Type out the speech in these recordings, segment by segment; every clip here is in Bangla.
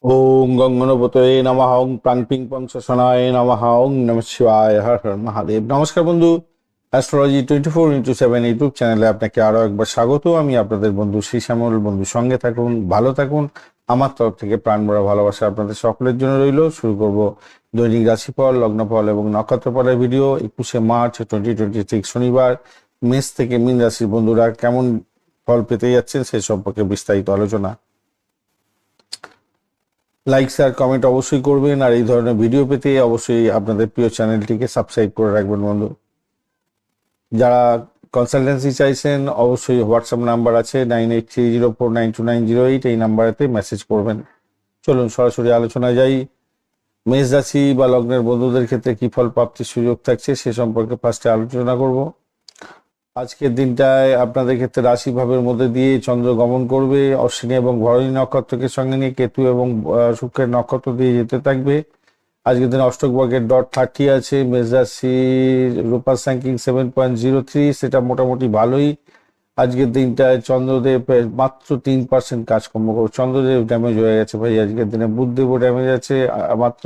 ওম গঙ্গনপতয়ে নমঃ ওং প্রাং পিং পং সনায় নমঃ ওং নমঃ শিবায় হর হর মহাদেব। নমস্কার বন্ধু, অ্যাস্ট্রোলজি 24x7 ইউটিউব চ্যানেলে আপনাকে আরো একবার স্বাগত। আমি আপনাদের বন্ধু শ্রী শ্যামল। বন্ধু সঙ্গে থাকুন, ভালো থাকুন। আমার তরফ থেকে প্রাণ ভরা ভালোবাসা আপনাদের সকলের জন্য রইল। শুরু করব দৈনিক রাশিফল, লগ্নফল এবং নক্ষত্রফলের ভিডিও। 21শে মার্চ 2026 শনিবার। মেষ থেকে মীন রাশির বন্ধুরা কেমন ফল পেতে যাচ্ছেন সে সম্পর্কে বিস্তারিত আলোচনা। লাইক শেয়ার কমেন্ট অবশ্যই করবেন, আর এই ধরনের ভিডিও পেতে অবশ্যই আপনাদের প্রিয় চ্যানেলটিকে সাবস্ক্রাইব করে রাখবেন বন্ধু। যারা কনসালটেন্সি চাইছেন অবশ্যই হোয়াটসঅ্যাপ নাম্বার আছে 9830492908, এই নাম্বারেতে মেসেজ করবেন। চলুন সরাসরি আলোচনায় যাই। মেষ রাশি বা লগ্নের বন্ধুদের ক্ষেত্রে কি ফল প্রাপ্তির সুযোগ থাকছে সে সম্পর্কে ফার্স্টে আলোচনা করব। আজকের দিনটায় আপনাদের ক্ষেত্রে রাশি ভাবের মধ্যে দিয়ে চন্দ্র গমন করবে। অশ্বিনী এবং ভরণী নক্ষত্রকে সঙ্গে নিয়ে কেতু এবং শুক্রের নক্ষত্র দিয়ে যেতে থাকবে। আজকের দিনে অষ্টক বর্গের .30 আছে। মেষ রাশির রূপার র্যাঙ্কিং 7.03, সেটা মোটামুটি ভালোই। আজকের দিনটায় চন্দ্রদেব মাত্র 3% কাজকর্ম করবে। চন্দ্রদেব ড্যামেজ হয়ে গেছে ভাই আজকের দিনে। বুধদেবও ড্যামেজ আছে মাত্র,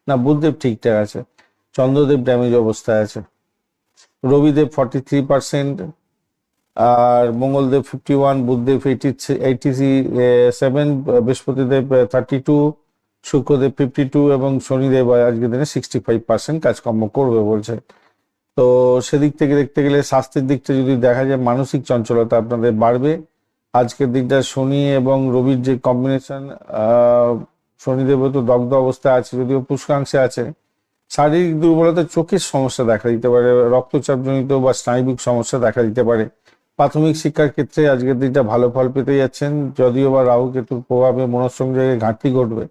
না বুধদেব ঠিকঠাক আছে, চন্দ্রদেব ড্যামেজ অবস্থায় আছে। রবিদেব 43%, আর মঙ্গলদেব 51, বুধদেব 87, বৃহস্পতিদেব 32, শুক্রদেব 52 এবং শনিদেব আজকের দিনে 65% কাজকর্ম করবে বলছে। তো সেদিক থেকে দেখতে গেলে স্বাস্থ্যের দিকটা যদি দেখা যায়, মানসিক চঞ্চলতা আপনাদের বাড়বে আজকের দিনটা। শনি এবং রবির যে কম্বিনেশন, শনিদেব তো দগ্ধ অবস্থায় আছে, যদিও পুষ্কাংশে আছে। শারীরিক দুর্বলতা, চোখের সমস্যা দেখা দিতে পারে, রক্তচাপজনিত বা স্নায়বিক সমস্যা দেখা দিতে পারে। প্রাথমিক শিক্ষার ক্ষেত্রে আজকের দিনটা ভালো ফল পেতে যাচ্ছেন, যদিও বা রাহু কেতুর প্রভাবে মনঃসংযোগে ঘাটতি ঘটবে।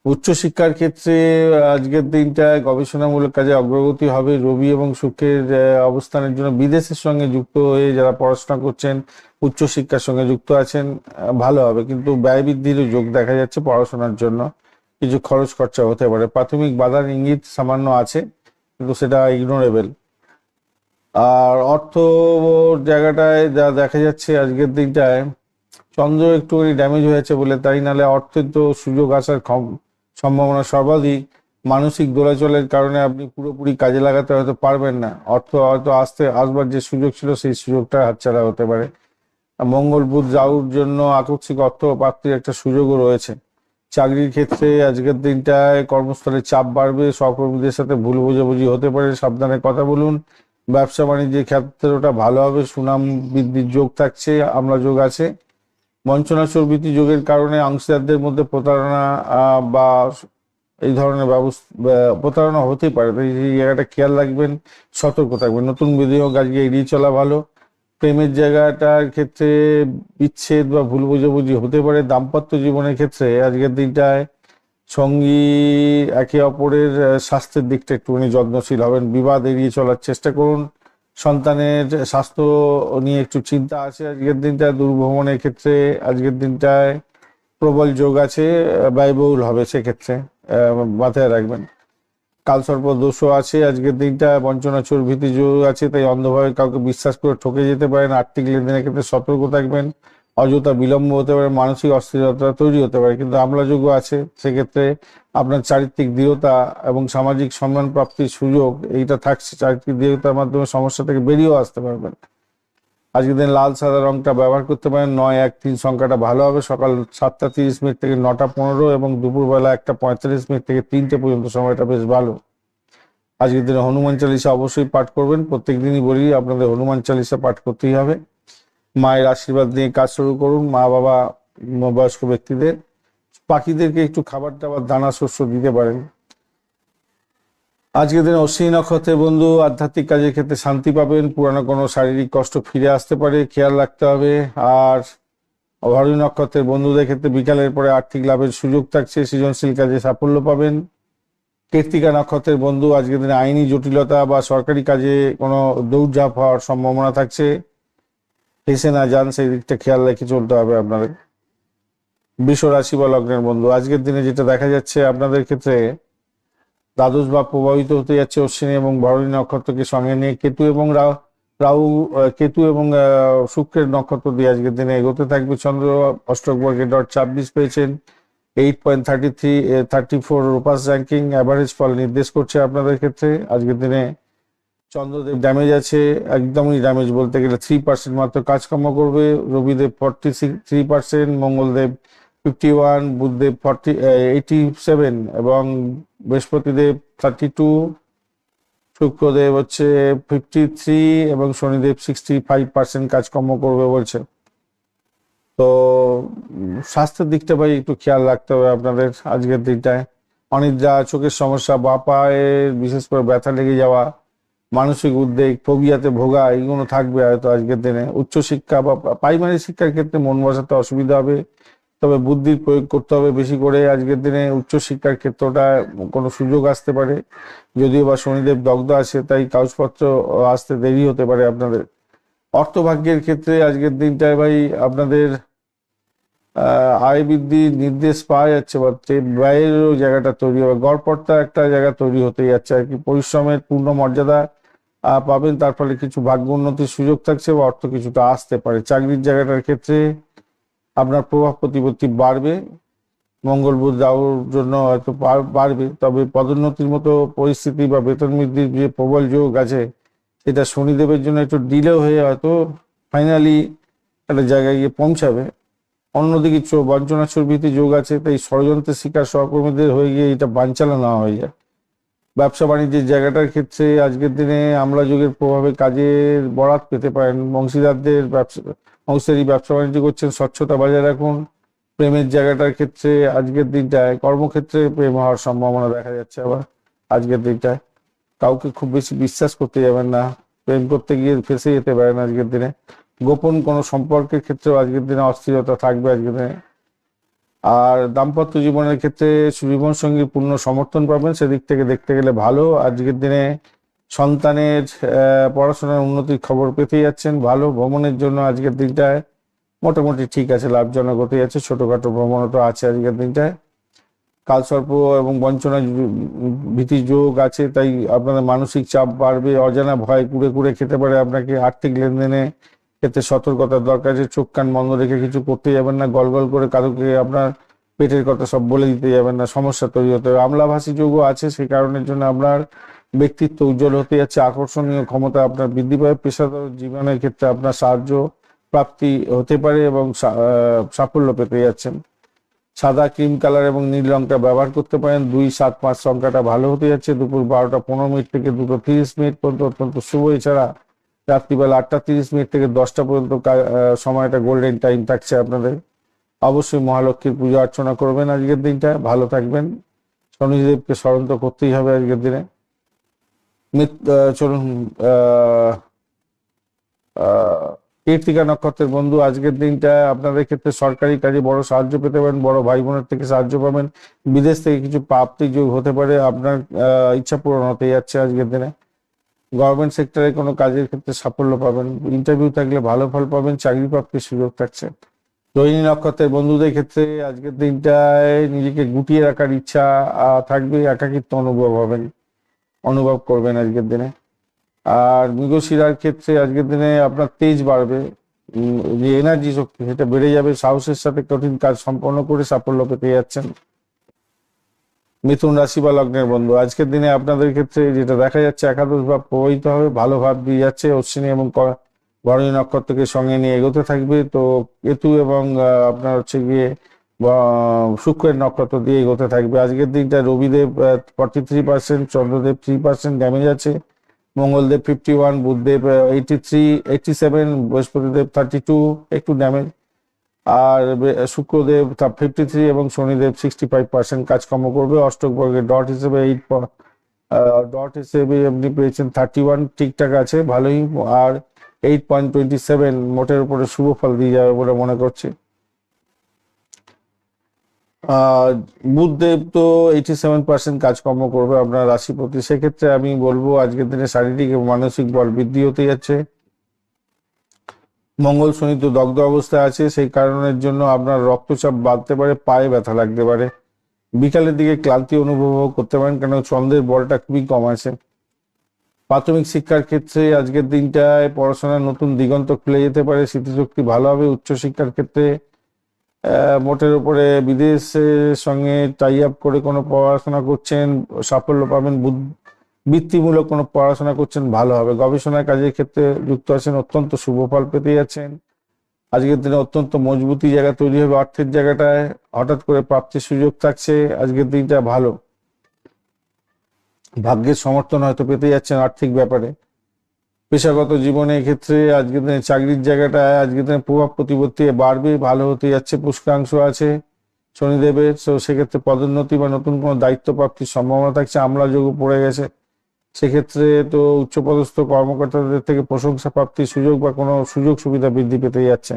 উচ্চশিক্ষার ক্ষেত্রে আজকের দিনটা গবেষণামূলক কাজে অগ্রগতি হবে। রবি এবং শুক্রের অবস্থানের জন্য বিদেশের সঙ্গে যুক্ত হয়ে যারা পড়াশোনা করছেন, উচ্চশিক্ষার সঙ্গে যুক্ত আছেন, ভালো হবে। কিন্তু ব্যয় বৃদ্ধিরও যোগ দেখা যাচ্ছে পড়াশোনার জন্য, কিছু খরচ খরচা হতে পারে। প্রাথমিক বাধার ইঙ্গিত সামান্য আছে, কিন্তু সেটা ইগনোরেবল। আর অর্থ জায়গাটায় যা দেখা যাচ্ছে আজকের দিনটায়, চন্দ্র একটুখানি ড্যামেজ হয়েছে বলে তাই, নাহলে অর্থের তো সুযোগ আসার সম্ভাবনা সর্বাধিক। মানসিক দোলাচলের কারণে আপনি পুরোপুরি কাজে লাগাতে হয়তো পারবেন না। অর্থ হয়তো আসবার যে সুযোগ ছিল সেই সুযোগটা হাতছাড়া হতে পারে। মঙ্গল বুধ রাহুর জন্য আকস্মিক অর্থ প্রাপ্তির একটা সুযোগও রয়েছে। চাকরির ক্ষেত্রে আজকের দিনটায় কর্মস্থলে চাপ বাড়বে, সহকর্মীদের সাথে ভুল বোঝাবুঝি হতে পারে, সাবধানে কথা বলুন। ব্যবসা বাণিজ্যের ক্ষেত্রটা ভালো হবে, সুনাম বৃদ্ধির যোগ থাকছে, আমলা যোগ আছে। বঞ্চনা চর্বিতি যোগের কারণে অংশীদারদের মধ্যে প্রতারণা বা এই ধরনের প্রতারণা হতে পারে, তাই এই জায়গাটা খেয়াল রাখবেন, সতর্ক থাকবেন। নতুন বিনিয়োগ আজকে এড়িয়ে চলা ভালো। প্রেমের জায়গাটার ক্ষেত্রে বিচ্ছেদ বা ভুল বোঝাবুঝি হতে পারে। দাম্পত্য জীবনের ক্ষেত্রে আজকের দিনটায় সঙ্গী একে অপরের স্বাস্থ্যের দিকটা একটুখানি যত্নশীল হবেন, বিবাদ এড়িয়ে চলার চেষ্টা করুন। সন্তানের স্বাস্থ্য নিয়ে একটু চিন্তা আছে আজকের দিনটা। দূরভ্রমণের ক্ষেত্রে আজকের দিনটায় প্রবল যোগ আছে, ব্যয়বহুল হবে, সেক্ষেত্রে মাথায় রাখবেন। কালসর্প দোষও আছে আজকের দিনটা। বঞ্চনা চোর ভীতি যোগ আছে, তাই অন্ধভাবে কাউকে বিশ্বাস করে ঠকে যেতে পারেন। আর্থিক লেনদেনের ক্ষেত্রে সতর্ক থাকবেন, অযথা বিলম্ব হতে পারে, মানসিক অস্থিরতা তৈরি হতে পারে। কিন্তু আমলা যোগও আছে, সেক্ষেত্রে আপনার চারিত্রিক দৃঢ়তা এবং সামাজিক সম্মান প্রাপ্তির সুযোগ এইটা থাকছে। চারিত্রিক দৃঢ়তার মাধ্যমে সমস্যা থেকে বেরিয়েও আসতে পারবেন। আজকের দিন লাল সাদা রংটা ব্যবহার করতে পারেন। 913 সংখ্যাটা ভালো হবে। সকাল 7:30 থেকে 9:15 এবং দুপুরবেলা 1:45 থেকে 3টে পর্যন্ত সময়টা বেশ ভালো। আজকের দিনে হনুমান চালিসা অবশ্যই পাঠ করবেন। প্রত্যেক দিনই বলি আপনাদের হনুমান চালিসা পাঠ করতেই হবে। মায়ের আশীর্বাদ নিয়ে কাজ শুরু করুন, মা বাবা বয়স্ক ব্যক্তিদের। পাখিদেরকে একটু খাবার টাবার দানা শস্য দিতে পারেন। আজকের দিনে অশ্বিনী নক্ষত্রের বন্ধু আধ্যাত্মিক কাজের ক্ষেত্রে শান্তি পাবেন। পুরানো কোনো শারীরিক কষ্ট ফিরে আসতে পারে, খেয়াল রাখতে হবে। আর ভরণী নক্ষত্রের বন্ধুদের ক্ষেত্রে বিকালের পরে আর্থিক লাভের সুযোগ থাকছে, সৃজনশীল কাজে সাফল্য পাবেন। কৃত্তিকা নক্ষত্রের বন্ধু আজকের দিনে আইনি জটিলতা বা সরকারি কাজে কোনো দৌড়ঝাঁপ হওয়ার সম্ভাবনা থাকছে, ফেসে না যান, সেই দিকটা খেয়াল রেখে চলতে হবে আপনাদের। বৃষ রাশি বা লগ্নের বন্ধু আজকের দিনে যেটা দেখা যাচ্ছে আপনাদের ক্ষেত্রে, দ্বাদশ ভাব প্রভাবিত হতে যাচ্ছে অশ্বিনী এবং ভরণী নক্ষত্রকে সঙ্গে নিয়ে। রাহু কেতু এবং শুক্রের নক্ষত্র দিয়ে আজকের দিনে এগোতে থাকবে। চন্দ্র অষ্টক বর্গে .26 পেয়েছেন। 8.34 রোপাস র্যাঙ্কিং অ্যাভারেজ ফল নির্দেশ করছে আপনাদের ক্ষেত্রে। আজকের দিনে চন্দ্রদেব ড্যামেজ আছে, একদমই ড্যামেজ বলতে গেলে 3% মাত্র কাজকর্ম করবে। রবিদেব 43%, মঙ্গলদেব 51, বুধদেব 87 এবং বৃহস্পতিদেব 32, শুক্রদেব হচ্ছে 53 এবং শনিদেব 65% কাজকর্ম করবে বলছে। তো স্বাস্থ্যের দিকটা ভাই একটু খেয়াল রাখতে হবে আপনাদের আজকের দিনটায়। অনিদ্রা, চোখের সমস্যা, বা পায়ের বিশেষ করে ব্যথা লেগে যাওয়া, মানসিক উদ্বেগ, ফোবিয়াতে ভোগা, এইগুলো থাকবে হয়তো আজকের দিনে। উচ্চশিক্ষা বা প্রাইমারি শিক্ষার ক্ষেত্রে মন বসাতে অসুবিধা হবে, তবে বুদ্ধির প্রয়োগ করতে হবে বেশি করে। আজকের দিনে উচ্চশিক্ষার ক্ষেত্রটা কোনো সুযোগ আসতে পারে, যদিও বা শনিদেব দগ্ধ আছে, তাই কাগজপত্র আসতে দেরি হতে পারে আপনাদের। অর্থভাগ্যের ক্ষেত্রে আজকের দিনটায় ভাই আপনাদের আয় বৃদ্ধির নির্দেশ পাওয়া যাচ্ছে, বা ব্যয়েরও জায়গাটা তৈরি হবে, গড়পড়তা একটা জায়গা তৈরি হতে যাচ্ছে আর কি। পরিশ্রমের পূর্ণ মর্যাদা পাবেন, তার ফলে কিছু ভাগ্য উন্নতির সুযোগ থাকছে বা অর্থ কিছুটা আসতে পারে। চাকরির জায়গাটার ক্ষেত্রে আপনার প্রভাব প্রতিপত্তি বাড়বে, মঙ্গল বুধ রাহুর জন্য হয়তো বাড়বে, তবে পদোন্নতির মতো পরিস্থিতি বা বেতন বৃদ্ধির যে প্রবল যোগ আছে, সেটা শনিদেবের জন্য একটু ডিলে হয়ে হয়তো ফাইনালি একটা জায়গায় গিয়ে পৌঁছাবে। অন্যদিকে বঞ্চনা চর্বিতে যোগ আছে, তাই ষড়যন্ত্রের শিকার সহকর্মীদের হয়ে গিয়ে এটা বানচালা না হয়ে যায়। ব্যবসা বাণিজ্যের জায়গাটার ক্ষেত্রে আজকের দিনে আমলা যোগের প্রভাবে কাজের বরাত পেতে পারেন। অংশীদারি ব্যবসা বাণিজ্য করছেন, স্বচ্ছতা বজায় রাখুন। প্রেমের জায়গাটার ক্ষেত্রে আজকের দিনটায় কর্মক্ষেত্রে প্রেম হওয়ার সম্ভাবনা দেখা যাচ্ছে। আবার আজকের দিনটায় কাউকে খুব বেশি বিশ্বাস করতে যাবেন না, প্রেম করতে গিয়ে ফেঁসে যেতে পারেন আজকের দিনে। গোপন কোনো সম্পর্কের ক্ষেত্রেও আজকের দিনে অস্থিরতা থাকবে আজকের দিনে। আর দাম্পত্য জীবনের ক্ষেত্রে জীবন সঙ্গীর পূর্ণ সমর্থন পাবেন, সেদিক থেকে দেখতে গেলে ভালো। আজকের দিনে সন্তানের পড়াশোনার উন্নতির খবর পেতে যাচ্ছেন, ভালো। ভ্রমণের জন্য আজকের দিনটায় মোটামুটি ঠিক আছে, লাভজনক হতে যাচ্ছে, ছোটখাটো ভ্রমণও তো আছে আজকের দিনটায়। কালসর্প এবং বঞ্চনা ভীতি যোগ আছে, তাই আপনাদের মানসিক চাপ বাড়বে, অজানা ভয় কুড়ে কুড়ে খেতে পারে আপনাকে। আর্থিক লেনদেনে ক্ষেত্রে সতর্কতার দরকার আছে, চোখ কান বন্ধ রেখে কিছু করতে যাবেন না, গল গল করে কারোকে আপনার পেটের কথা সব বলে দিতে যাবেন না, সমস্যা তৈরি হতে হবে। আমলাভাষী যোগও আছে, সেই কারণের জন্য আপনার ব্যক্তিত্ব উজ্জ্বল হতে যাচ্ছে, আকর্ষণীয় ক্ষমতা আপনার বৃদ্ধি পাবে। পেশাদার জীবনের ক্ষেত্রে আপনার সাহায্য প্রাপ্তি হতে পারে এবং সাফল্য পেতে যাচ্ছেন। সাদা, ক্রিম কালার এবং নীল রংটা ব্যবহার করতে পারেন। 2, 7, 5 সংখ্যাটা ভালো হতে যাচ্ছে। দুপুর 12টা 15 মিনিট থেকে 2টা 30 মিনিট পর্যন্ত অত্যন্ত শুভ। এছাড়া রাত্রিবেলা 8টা 30 মিনিট থেকে 10টা পর্যন্ত সময়টা গোল্ডেন টাইম থাকছে আপনাদের। অবশ্যই মহালক্ষ্মীর পুজো অর্চনা করবেন আজকের দিনটা, ভালো থাকবেন। শনিদেবকে স্মরণ তো করতেই হবে আজকের দিনে। চলুন কৃত্তিকা নক্ষত্রের বন্ধু, আজকের দিনটা আপনাদের ক্ষেত্রে সরকারি কাজে বড় সাহায্য পেতে পারেন, বড় ভাই বোনের থেকে সাহায্য পাবেন, বিদেশ থেকে কিছু প্রাপ্তির যোগ হতে পারে, আপনার ইচ্ছা পূরণ হতে যাচ্ছে আজকের দিনে। গভর্নমেন্ট সেক্টরে কোনো কাজের ক্ষেত্রে সাফল্য পাবেন, ইন্টারভিউ থাকলে ভালো ফল পাবেন, চাকরি প্রাপ্তির সুযোগ থাকছে। রোহিণী নক্ষত্রের বন্ধুদের ক্ষেত্রে আজকের দিনটায় নিজেকে গুটিয়ে রাখার ইচ্ছা থাকবে, একাকিত্ব অনুভব করবেন আজকের দিনে। আর মৃগশিরার ক্ষেত্রে আজকের দিনে আপনার তেজ বাড়বে, যে এনার্জি শক্তি সেটা বেড়ে যাবে, সাহসের সাথে কঠিন কাজ সম্পন্ন করে সাফল্য পেতে যাচ্ছেন। মিথুন রাশি বা লগ্নের বন্ধু, আজকের দিনে আপনাদের ক্ষেত্রে যেটা দেখা যাচ্ছে, একাদশ ভাব প্রভাবিত হবে, ভালো ভাব দিয়ে যাচ্ছে। অশ্বিনী এবং ভরণী নক্ষত্রকে সঙ্গে নিয়ে এগোতে থাকবে। তো কেতু এবং আপনার হচ্ছে গিয়ে শুক্রের নক্ষত্র দিয়ে এগোতে থাকবে। আজকের দিনটা রবিদেব 43%, চন্দ্রদেব 3% ড্যামেজ আছে, মঙ্গলদেব 51, বুধদেব 87, বৃহস্পতিদেব 32 একটু ড্যামেজ, আর শুক্রদেব 53 এবং শনিদেব 65% কাজকর্ম করবে। অষ্টক বর্গের ডট হিসেবে আপনি পেয়েছেন 31, ঠিকঠাক আছে, ভালোই। আর 8.27 মোটের উপরে শুভ ফল দিয়ে যাবে বলে মনে করছি। বুধদেব তো 87% কাজকর্ম করবে আপনার রাশিপতি। সেক্ষেত্রে আমি বলবো আজকের দিনে শারীরিক এবং মানসিক বল বৃদ্ধি হতে যাচ্ছে। মঙ্গল শনি তো দগ্ধ অবস্থায় আছে, সেই কারণের জন্য আপনার রক্তচাপ বাড়তে পারে, পায়ে ব্যথা লাগতে পারে, বিকালের দিকে ক্লান্তি অনুভব করতে পারেন, কেন চন্দ্রের বলটা খুবই কম আছে। প্রাথমিক শিক্ষার ক্ষেত্রে আজকের দিনটায় পড়াশোনার নতুন দিগন্ত খুলে যেতে পারে, স্মৃতিশক্তি ভালো হবে। উচ্চশিক্ষার ক্ষেত্রে মোটের উপরে বিদেশের সঙ্গে টাই আপ করে কোনো পড়াশোনা করছেন, সাফল্য পাবেন। বৃত্তিমূলক কোনো পড়াশোনা করছেন, ভালো হবে। গবেষণার কাজের ক্ষেত্রে যুক্ত আছেন, অত্যন্ত শুভ ফল পেতে যাচ্ছেন। আজকের দিনে অত্যন্ত মজবুতি জায়গা তৈরি হবে। অর্থের জায়গাটায় হঠাৎ করে প্রাপ্তির সুযোগ থাকছে। আজকের দিনটা ভালো। ভাগ্যের সমর্থন হয়তো পেতে যাচ্ছেন আর্থিক ব্যাপারে। পেশাগত জীবনের ক্ষেত্রে আজকের দিনে চাকরির জায়গাটায় আজকের দিনে প্রভাব প্রতিপত্তি বাড়বে, ভালো হতে যাচ্ছে। পুষ্কাংশ আছে শনিদেবের, তো সেক্ষেত্রে পদোন্নতি বা নতুন কোনো দায়িত্ব প্রাপ্তির সম্ভাবনা থাকছে। আমলা যোগও পড়ে গেছে, সেক্ষেত্রে তো উচ্চপদস্থ কর্মকর্তাদের থেকে প্রশংসা প্রাপ্তির সুযোগ বা কোনো সুযোগ সুবিধা বৃদ্ধি পেতে যাচ্ছে।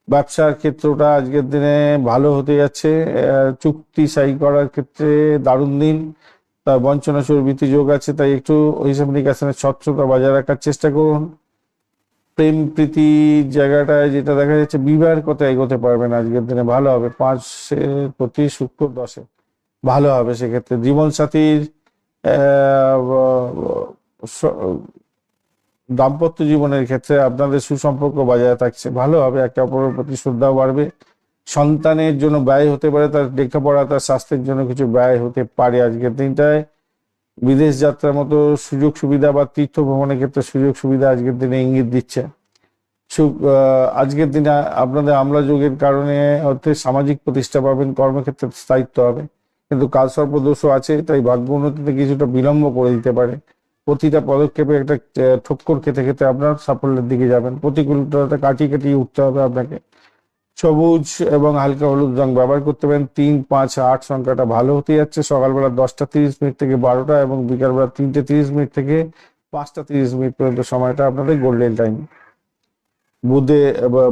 ব্যবসার ক্ষেত্রটা আজকের দিনে ভালো হতে যাচ্ছে। চুক্তি সাই করার ক্ষেত্রে দারুণ দিন। তার বঞ্চনা চর্বিতি যোগ আছে, তাই একটু হিসাব নিকাশের স্বচ্ছতা বজায় রাখার চেষ্টা করুন। প্রেম প্রীতির জায়গাটায় যেটা দেখা যাচ্ছে, বিবাহের কথা এগোতে পারবেন আজকের দিনে, ভালো হবে। 5-এর প্রতি শুক্র 10-এ ভালো হবে। সেক্ষেত্রে জীবনসাথীর দাম্পত্য জীবনের ক্ষেত্রে আপনাদের সুসম্পর্ক বজায় থাকছে, ভালো হবে। একে অপরের প্রতি শ্রদ্ধাও বাড়বে। সন্তানের জন্য ব্যয় হতে পারে, তার লেখাপড়া, তার স্বাস্থ্যের জন্য কিছু ব্যয় হতে পারে আজকের দিনটায়। বিদেশ যাত্রার মতো সুযোগ সুবিধা বা তীর্থ ভ্রমণের ক্ষেত্রে সুযোগ সুবিধা আজকের দিনে ইঙ্গিত দিচ্ছে। আজকের দিনে আপনাদের আমলা যোগের কারণে অর্থে সামাজিক প্রতিষ্ঠা পাবেন, কর্মক্ষেত্রে স্থায়িত্ব হবে। কিন্তু কালসর্প দোষও আছে, তাই ভাগ্য উন্নতিতে কিছুটা বিলম্ব করে দিতে পারে। প্রতিটা পদক্ষেপে একটা ঠক্কর খেতে খেতে আপনার সাফল্যের দিকে যাবেন। প্রতিকূলতা কাটিয়ে কাটিয়ে উঠতে হবে আপনাকে। সবুজ এবং হালকা হলুদ রং ব্যবহার করতে পারেন। 3, 5, 8 সংখ্যাটা ভালো হতে যাচ্ছে। সকালবেলা 10:30 থেকে 12টা এবং বিকালবেলা 3:30 থেকে 5:30 পর্যন্ত সময়টা আপনাদের গোল্ডেন টাইম।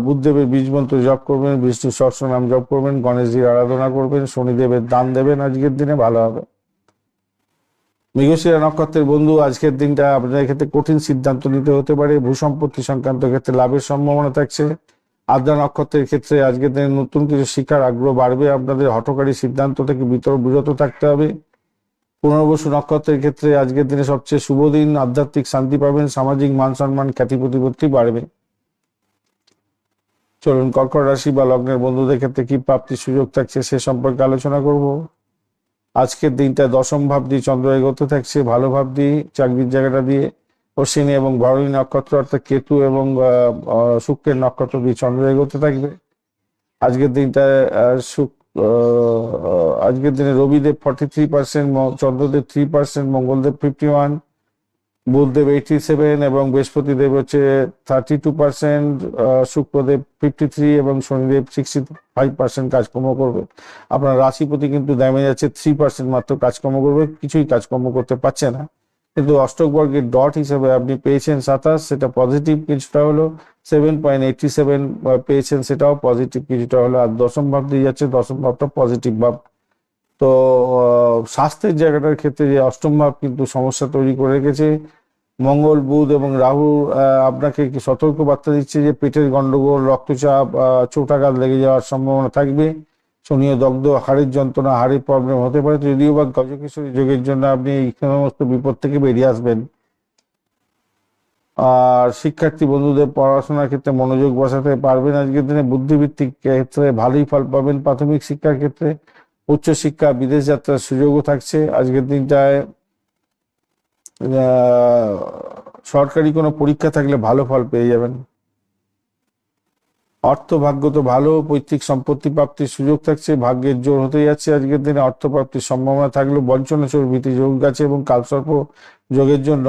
বুদ্ধদেবের বীজ মন্ত্র জপ করবেন, বিষ্ণু সহস্রনাম জপ করবেন, গণেশজির আরাধনা করবেন, শনিদেবের দান দেবেন, আজকের দিনে ভালো হবে। মৃগশিরা নক্ষত্রের বন্ধু, আজকের দিনটা আপনাদের ক্ষেত্রে কঠিন সিদ্ধান্ত নিতে হতে পারে। ভূসম্পত্তি সংক্রান্ত ক্ষেত্রে লাভের সম্ভাবনা থাকছে। আদ্রা নক্ষত্রের ক্ষেত্রে আজকের দিনে নতুন কিছু শিক্ষার আগ্রহ বাড়বে। আপনাদের হঠকারী সিদ্ধান্ত থেকে বিরত থাকতে হবে। পুনর্বসু নক্ষত্রের ক্ষেত্রে আজকের দিনে সবচেয়ে শুভ দিন। আধ্যাত্মিক শান্তি পাবেন, সামাজিক মান সম্মান, খ্যাতি প্রতিপত্তি বাড়বে। চলুন কর্কট রাশি বা লগ্নের বন্ধুদের ক্ষেত্রে কি প্রাপ্তির সুযোগ থাকছে সে সম্পর্কে আলোচনা করব। আজকের দিনটা দশম ভাব দিয়ে চন্দ্র এগোতে থাকছে, ভালো ভাব দিয়ে চাকরির জায়গাটা দিয়ে। অশ্বিনী এবং ভরণী নক্ষত্র অর্থাৎ কেতু এবং শুক্রের নক্ষত্র দিয়ে চন্দ্র এগোতে থাকবে। আজকের দিনটায় আজকের দিনে রবিদেব 43%, চন্দ্রদেব 3%, মঙ্গলদেব 51, বুধদেব 87 এবং বৃহস্পতিদেব হচ্ছে 32%, শুক্রদেব 53 এবং শনিদেব 65% কাজকর্ম করবে। আপনার রাশিপতি কিন্তু ড্যামেজ আছে, 3% মাত্র কাজকর্ম করবে, কিছুই কাজকর্ম করতে পারছে না। কিন্তু অষ্টক বর্গের ডট হিসেবে আপনি পেয়েছেন 27, সেটা পজিটিভ কিছুটা হলো। 7.87 পেয়েছেন, সেটাও পজিটিভ কিছুটা হলো। আর দশম ভাব দিয়ে যাচ্ছে, দশম ভাবটা পজিটিভ ভাব। তো স্বাস্থ্যের জায়গাটার ক্ষেত্রে যে অষ্টম ভাব কিন্তু সমস্যা তৈরি করে রেখেছে। মঙ্গল, বুধ এবং রাহু আপনাকে কি সতর্ক বার্তা দিচ্ছে যে পেটের গন্ডগোল, রক্তচাপ, চোটাঘাত লেগে যাওয়ার সম্ভাবনা থাকবে। শনিও দগ্ধ, হাড়ের যন্ত্রণা, হাড়ের প্রবলেম হতে পারে। যদিও বা গজকেশ্বরী যোগের জন্য আপনি এই সমস্ত বিপদ থেকে বেরিয়ে আসবেন। আর শিক্ষার্থী বন্ধুদের পড়াশোনার ক্ষেত্রে মনোযোগ বসাতে পারবেন। আজকের দিনে বুদ্ধিভিত্তিক ক্ষেত্রে ভালোই ফল পাবেন। প্রাথমিক শিক্ষার ক্ষেত্রে, উচ্চশিক্ষা, বিদেশ যাত্রার সুযোগও থাকছে। আজকের দিনটায় সরকারি কোনো পরীক্ষা থাকলে ভালো ফল পেয়ে যাবেন। অর্থ ভাগ্য তো ভালো, পৈতৃক সম্পত্তি প্রাপ্তির সুযোগ থাকছে। ভাগ্যের জোর হতে যাচ্ছে। আজকের দিনে অর্থ প্রাপ্তির সম্ভাবনা থাকলেও বঞ্চনা চর্বিতি যোগ আছে এবং কালসর্প যোগের জন্য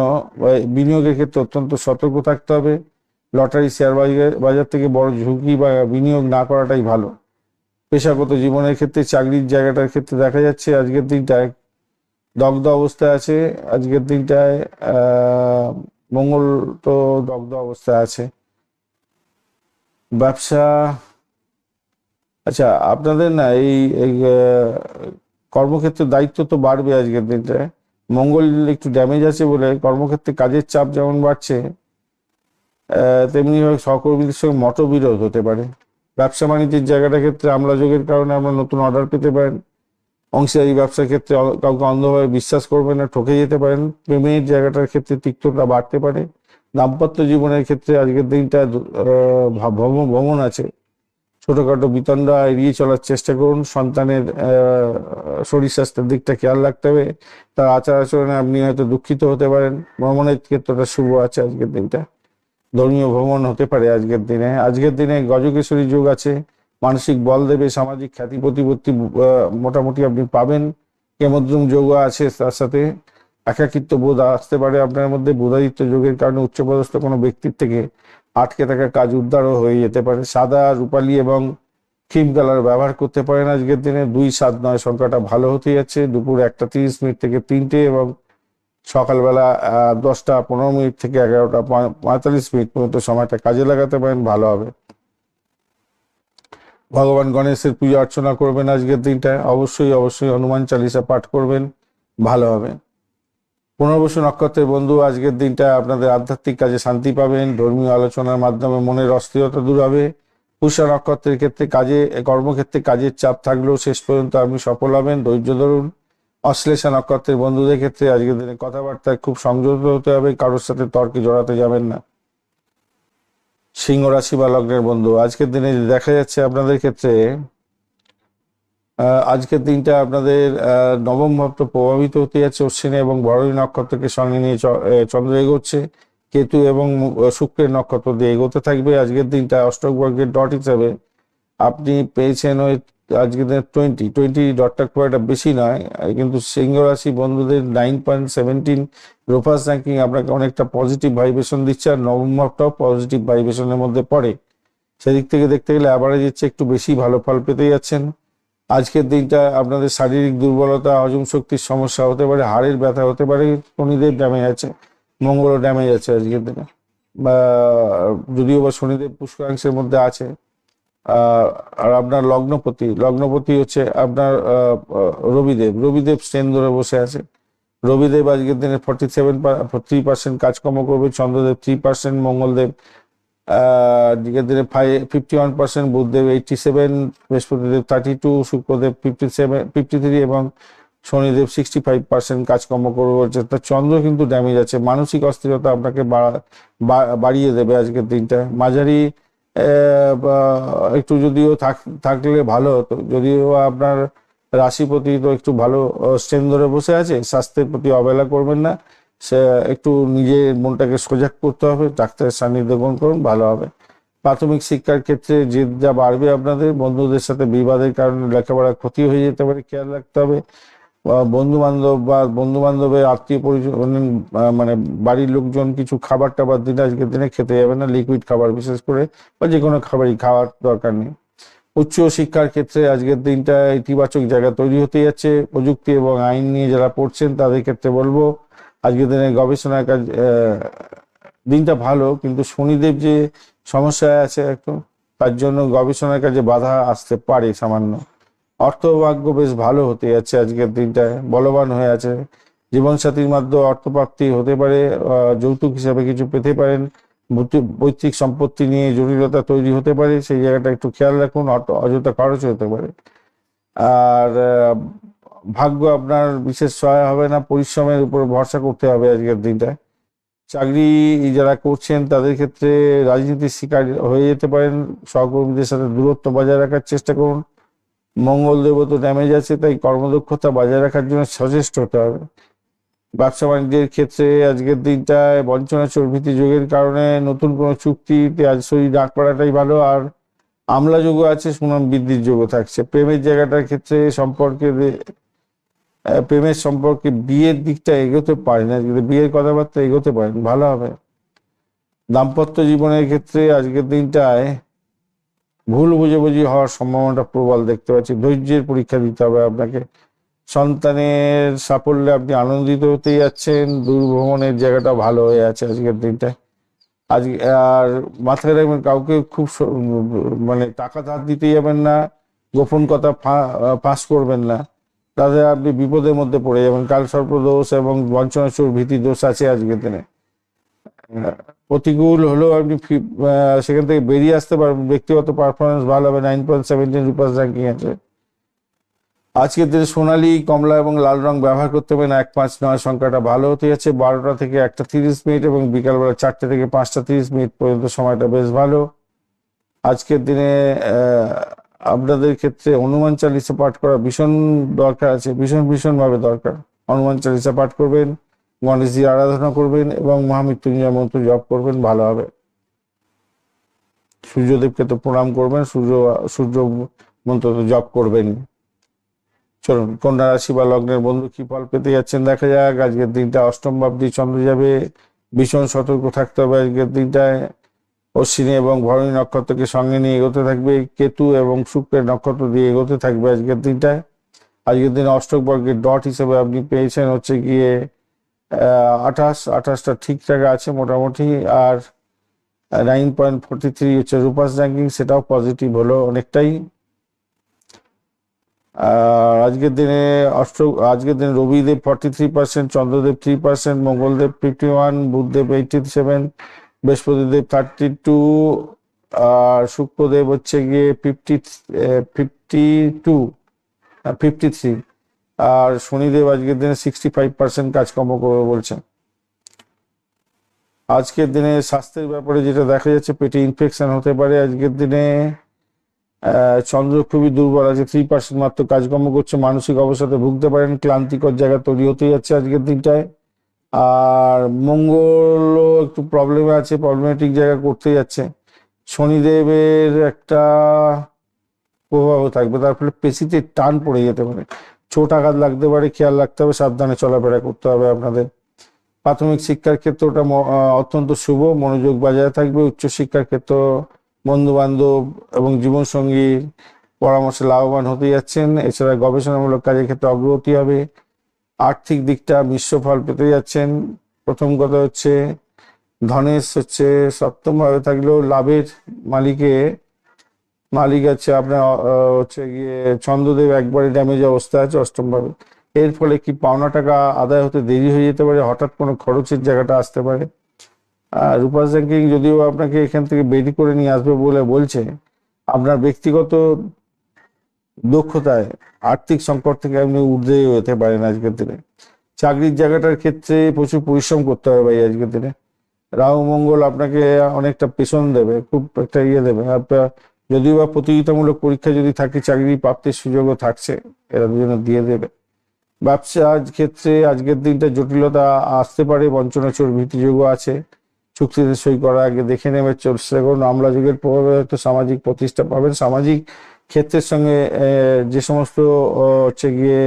বিনিয়োগের ক্ষেত্রে অত্যন্ত সতর্ক থাকতে হবে। লটারি, শেয়ার বাজার থেকে বড় ঝুঁকি বা বিনিয়োগ না করাটাই ভালো। পেশাগত জীবনের ক্ষেত্রে, চাকরির জায়গাটার ক্ষেত্রে দেখা যাচ্ছে আজকের দিনটায় দগ্ধ অবস্থায় আছে। আজকের দিনটায় মঙ্গল তো দগ্ধ অবস্থায় আছে। ব্যবসা, আচ্ছা আপনাদের না এই কর্মক্ষেত্রে দায়িত্ব তো বাড়বে আজকের দিনটায়। মঙ্গল একটু ড্যামেজ আছে বলে কর্মক্ষেত্রে কাজের চাপ যেমন বাড়ছে, তেমনি সহকর্মীদের সঙ্গে মতবিরোধ হতে পারে। ব্যবসা বাণিজ্যের জায়গাটার ক্ষেত্রে আমলা যোগের কারণে আমরা নতুন অর্ডার পেতে পারেন। অংশীদারি ব্যবসার ক্ষেত্রে কাউকে অন্ধভাবে বিশ্বাস করবেন না, ঠকে যেতে পারেন। প্রেমের জায়গাটার ক্ষেত্রে তিক্ততা বাড়তে পারে। দাম্পত্য জীবনের ক্ষেত্রে আজকের দিনটা ভ্রমণ আছে। ছোটখাটো বিতণ্ডা এড়িয়ে চলার চেষ্টা করুন। সন্তানের শরীর স্বাস্থ্যের দিকটা খেয়াল রাখতে হবে। তার আচার আচরণে আপনি হয়তো দুঃখিত হতে পারেন। ভ্রমণের ক্ষেত্রটা শুভ আছে আজকের দিনটা, ধর্মীয় ভ্রমণ হতে পারে আজকের দিনে। আজকের দিনে গজকেশরী যোগ আছে, মানসিক বল দেবে, সামাজিক খ্যাতি প্রতিপত্তি মোটামুটি আপনি পাবেন। কেমদ্রুম যোগ আছে, তার সাথে একাকিত্ব বোধ আসতে পারে আপনার মধ্যে। বুধাদিত্য যোগের কারণে উচ্চপদস্থ কোনো ব্যক্তির থেকে আটকে থাকা কাজ উদ্ধারও হয়ে যেতে পারে। সাদা, রূপালী এবং ক্রিম কালার ব্যবহার করতে পারেন আজকের দিনে। 2, 7, 9 সংখ্যাটা ভালো হতে যাচ্ছে। দুপুর 1:30 থেকে 3টে এবং সকালবেলা 10:15 থেকে 11:45 পর্যন্ত সময়টা কাজে লাগাতে পারেন, ভালো হবে। ভগবান গণেশের পূজা অর্চনা করবেন আজকের দিনটায়। অবশ্যই অবশ্যই হনুমান চালিসা পাঠ করবেন, ভালো হবে। পুনর্বসু নক্ষত্রের বন্ধু, আজকের দিনটা আপনাদের আধ্যাত্মিক কাজে শান্তি পাবেন। ধর্মীয় আলোচনার মাধ্যমে মনের অস্থিরতা দূর হবে। পুষ্য নক্ষত্রের ক্ষেত্রে কর্মক্ষেত্রে কাজের চাপ থাকলেও শেষ পর্যন্ত আপনি সফল হবেন, ধৈর্য ধরুন। অশ্লেষা নক্ষত্রের বন্ধুদের ক্ষেত্রে আজকের দিনে কথাবার্তায় খুব সংযত হতে হবে, কারোর সাথে তর্কে জড়াতে যাবেন না। সিংহ রাশি বা লগ্নের বন্ধু, আজকের দিনে দেখা যাচ্ছে আপনাদের ক্ষেত্রে আজকের দিনটা আপনাদের নবম ভাবটা প্রভাবিত হতে যাচ্ছে। অশ্বিনী এবং ভরণী নক্ষত্রকে সঙ্গে নিয়ে চন্দ্র এগোচ্ছে। কেতু এবং শুক্রের নক্ষত্র দিয়ে এগোতে থাকবে। আজকের দিনটা অষ্টক বর্গের ডট হিসাবে আপনি পেয়েছেন ওই আজকের দিনে 20 ডটটা খুব একটা বেশি নয়, কিন্তু সিংহ রাশি বন্ধুদের 9.17 রোফাস র্যাঙ্কিং আপনাকে অনেকটা পজিটিভ ভাইব্রেশন দিচ্ছে। আর নবম ভাবটাও পজিটিভ ভাইব্রেশনের মধ্যে পড়ে। সেদিক থেকে দেখতে গেলে অ্যাভারেজের চেয়ে একটু বেশি ভালো ফল পেতে যাচ্ছেন। আজকের দিনটা আপনাদের শারীরিক দুর্বলতা, হজম শক্তির সমস্যা হতে পারে, হাড়ের ব্যথা হতে পারে। শনিদেব ড্যামেজ আছে, মঙ্গলও ড্যামেজ আছে আজকের দিনে। যদিও বা শনিদেব পুষ্করাংশের মধ্যে আছে। আর আপনার লগ্নপতি হচ্ছে আপনার রবিদেব স্ট্রেন ধরে বসে আছে। রবিদেব আজকের দিনে 3% কাজকর্ম করবে। চন্দ্রদেব 3%, মঙ্গলদেব আজকের দিনে 51%, বুধদেব 87, বৃহস্পতিদেব 32, শুক্রদেব 53 এবং শনিদেব 65% কাজকর্ম করবে বলছে। তা চন্দ্র কিন্তু ড্যামেজ আছে। মানসিক অস্থিরতা আপনাকে বাড়িয়ে দেবে আজকের দিনটা। মাঝারি একটু যদিও থাকলে ভালো হতো, যদিও আপনার রাশিপতি তো একটু ভালো স্ট্রেন ধরে বসে আছে। স্বাস্থ্যের প্রতি অবহেলা করবেন না, সে একটু নিজের মনটাকে সজাগ করতে হবে। ডাক্তারের সান্নিধ্য গ্রহণ করুন, ভালো হবে। প্রাথমিক শিক্ষার ক্ষেত্রে জেদ যা বাড়বে আপনাদের। বন্ধুদের সাথে বিবাদের কারণে লেখাপড়ার ক্ষতি হয়ে যেতে পারে, খেয়াল রাখতে হবে। বন্ধু বান্ধবের আত্মীয় পরিজন মানে বাড়ির লোকজন কিছু খাবার টাবার দিলে আজকের দিনে খেতে যাবে না, লিকুইড খাবার বিশেষ করে, বা যে কোনো খাবারই খাওয়ার দরকার নেই। উচ্চ শিক্ষার ক্ষেত্রে আজকের দিনটা ইতিবাচক জায়গা তৈরি হতে যাচ্ছে। প্রযুক্তি এবং আইন নিয়ে যারা পড়ছেন তাদের ক্ষেত্রে বলবো আজকের দিনে গবেষণার কাজ দিনটা ভালো, কিন্তু শনিদেব যে সমস্যায় আছে একটু, তার জন্য গবেষণার কাজে বাধা আসতে পারে সামান্য। অর্থভাগ্য বেশ ভালো হতে যাচ্ছে আজকের দিনটায়, বলবান হয়ে আছে। জীবনসাথীর মাধ্যমে অর্থপ্রাপ্তি হতে পারে, যৌতুক হিসাবে কিছু পেতে পারেন। পৈতৃক সম্পত্তি নিয়ে জটিলতা তৈরি হতে পারে, সেই জায়গাটা একটু খেয়াল রাখুন। অযথা খরচ হতে পারে। আর ভাগ্য আপনার বিশেষ সহায় হবে না, পরিশ্রমের উপর ভরসা করতে হবে আজকের দিনটায়। চাকরি যারা করছেন তাদের ক্ষেত্রে রাজনীতির শিকার হয়ে যেতে পারেন। সহকর্মীদের সাথে দূরত্ব বজায় রাখার চেষ্টা করুন। মঙ্গলদেব তো ড্যামেজ আছে, তাই কর্মদক্ষতা বজায় রাখার জন্য সচেষ্ট হতে হবে। ব্যবসা বাণিজ্যের ক্ষেত্রে আজকের দিনটায় বঞ্চনা চর্বিতি যোগের কারণে নতুন কোনো চুক্তিতে আজ শরীর ডাক পড়াটাই ভালো। আর আমলা যোগ আছে, সুনাম বৃদ্ধির যোগ থাকছে। প্রেমের জায়গাটার ক্ষেত্রে প্রেমের সম্পর্কে বিয়ের দিকটা এগোতে পারেন, আজকে বিয়ের কথাবার্তা এগোতে পারেন, ভালো হবে। দাম্পত্য জীবনের ক্ষেত্রে আজকের দিনটায় ভুল বুঝাবুঝি হওয়ার সম্ভাবনাটা প্রবল দেখতে পাচ্ছি। ধৈর্যের পরীক্ষা দিতে হবে আপনাকে। সন্তানের সাফল্যে আপনি আনন্দিত হতে যাচ্ছেন। দূরভ্রমণের জায়গাটা ভালো হয়ে আছে আজকের দিনটায়। আজকে আর মাথায় রাখবেন, কাউকে খুব মানে টাকা ধার দিতে যাবেন না, গোপন কথা ফাঁস করবেন না, তাহলে আপনি বিপদের মধ্যে পড়ে যাবেন। কালসর্প দোষ এবং বঞ্চনাচুর ভীতি দোষ আছে আজকের দিনে। প্রতিকূল হলেও আপনি সেখান থেকে বেরিয়ে আসতে পারবেন। ব্যক্তিগত পারফরমেন্স ভালো হবে। 9.17 রুপাস র্যাঙ্কিং আছে। আজকের দিনে সোনালী, কমলা এবং লাল রং ব্যবহার করতে হবে না। 1, 5, 9 সংখ্যাটা ভালো হতে যাচ্ছে। 12টা থেকে 1:30 এবং বিকালবেলা 4টে থেকে 5:30 পর্যন্ত সময়টা বেশ ভালো। আজকের দিনে আপনাদের ক্ষেত্রে হনুমান চালিসা পাঠ করা ভীষণ দরকার আছে, ভীষণ ভাবে দরকার। হনুমান চালিসা পাঠ করবেন, গণেশজির আরাধনা করবেন এবং মহামৃত্যুঞ্জয় মন্ত্র জপ করবেন, ভালো হবে। সূর্যদেবকে তো প্রণাম করবেন, সূর্য মন্ত্র তো জপ করবেন। চলুন, কন্যা রাশি বা লগ্নের বন্ধু কি ফল পেতে যাচ্ছেন দেখা যাক। আজকের দিনটা অষ্টম ভাবটি চন্দ্র যাবে, ভীষণ সতর্ক থাকতে হবে আজকের দিনটায়। অশ্বিনী এবং ভরণী নক্ষত্রকে সঙ্গে নিয়ে এগোতে থাকবে, কেতু এবং শুক্রের নক্ষত্র দিয়ে এগোতে থাকবে আজকের দিনটায়। আজকের দিনে অষ্টক বর্গের ডট হিসেবে আপনি পেয়েছেন হচ্ছে গিয়ে 28টা ঠিকঠাক আছে মোটামুটি। আর 9.43 হচ্ছে রূপাস র্যাঙ্কিং, সেটাও পজিটিভ হলো অনেকটাই। আজকের দিনে রবিদেব 43%, চন্দ্রদেব 3%, মঙ্গলদেব 51, বুধদেব 87, বৃহস্পতিদেব 32, আর শুক্রদেব হচ্ছে গিয়ে 53, আর শনিদেব আজকের দিনে 65% কাজকর্ম করবে বলছে। আজকের দিনে স্বাস্থ্যের ব্যাপারে যেটা দেখা যাচ্ছে, পেটে ইনফেকশন হতে পারে আজকের দিনে। চন্দ্র খুবই দুর্বল আছে, 3% মাত্র কাজকর্ম করছে, মানসিক অবসাদে ভুগতে পারেন, ক্লান্তিকর জায়গা তৈরি হতে যাচ্ছে আজকের দিনটায়। আর মঙ্গলও একটু প্রবলেমে আছে, প্রবলেমেটিক জায়গা করতে যাচ্ছে। শনিদেবের একটা প্রভাব থাকবে, তার ফলে পেশিতে টান পড়ে যেতে পারে, চোট আঘাত লাগতে পারে, খেয়াল রাখতে হবে, সাবধানে চলাফেরা করতে হবে আপনাদের। প্রাথমিক শিক্ষার ক্ষেত্রে ওটা অত্যন্ত শুভ, মনোযোগ বজায় থাকবে। উচ্চশিক্ষার ক্ষেত্র বন্ধু বান্ধব এবং জীবনসঙ্গী পরামর্শে লাভবান হতে যাচ্ছেন। এছাড়া গবেষণামূলক কাজের ক্ষেত্রে অগ্রগতি হবে। আর্থিক দিকটা মিশ্র ফল পেতে যাচ্ছেন। প্রথম কথা হচ্ছে ধনেশ হচ্ছে সপ্তম ভাবে থাকলেও লাভের মালিক আছে আপনার হচ্ছে গিয়ে চন্দ্রদেব, একবারে ড্যামেজ অবস্থা আছে অষ্টম ভাবে। এর ফলে কি পাওনা টাকা আদায় হতে দেরি হয়ে যেতে পারে, হঠাৎ কোনো খরচের জায়গাটা আসতে পারে। রূপাস র্যাঙ্কিং যদিও আপনাকে এখান থেকে বেরি করে নিয়ে আসবে বলে বলছে, আপনার ব্যক্তিগত দক্ষতায় আর্থিক সংকট থেকে আপনি ঊর্ধ্বে যেতে পারেন আজকের দিনে। চাকরির জায়গাটার ক্ষেত্রে প্রচুর পরিশ্রম করতে হবে ভাই আজকের দিনে। রাহু মঙ্গল আপনাকে অনেকটা পেছন দেবে, খুব একটা দেবে। আপনার যদিও বা প্রতিযোগিতামূলক পরীক্ষা যদি থাকে, চাকরি প্রাপ্তির সুযোগও থাকছে, এরা দুজনে দিয়ে দেবে। ব্যবসার ক্ষেত্রে আজকের দিনটা জটিলতা আসতে পারে, বঞ্চনা চোর ভীতিযোগও আছে। চুক্তিতে সই করার আগে দেখে নেবে, চেষ্টা করুন। আমলা যুগের প্রভাবে হয়তো সামাজিক প্রতিষ্ঠা পাবেন। সামাজিক ক্ষেত্রের সঙ্গে যে সমস্ত হচ্ছে গিয়ে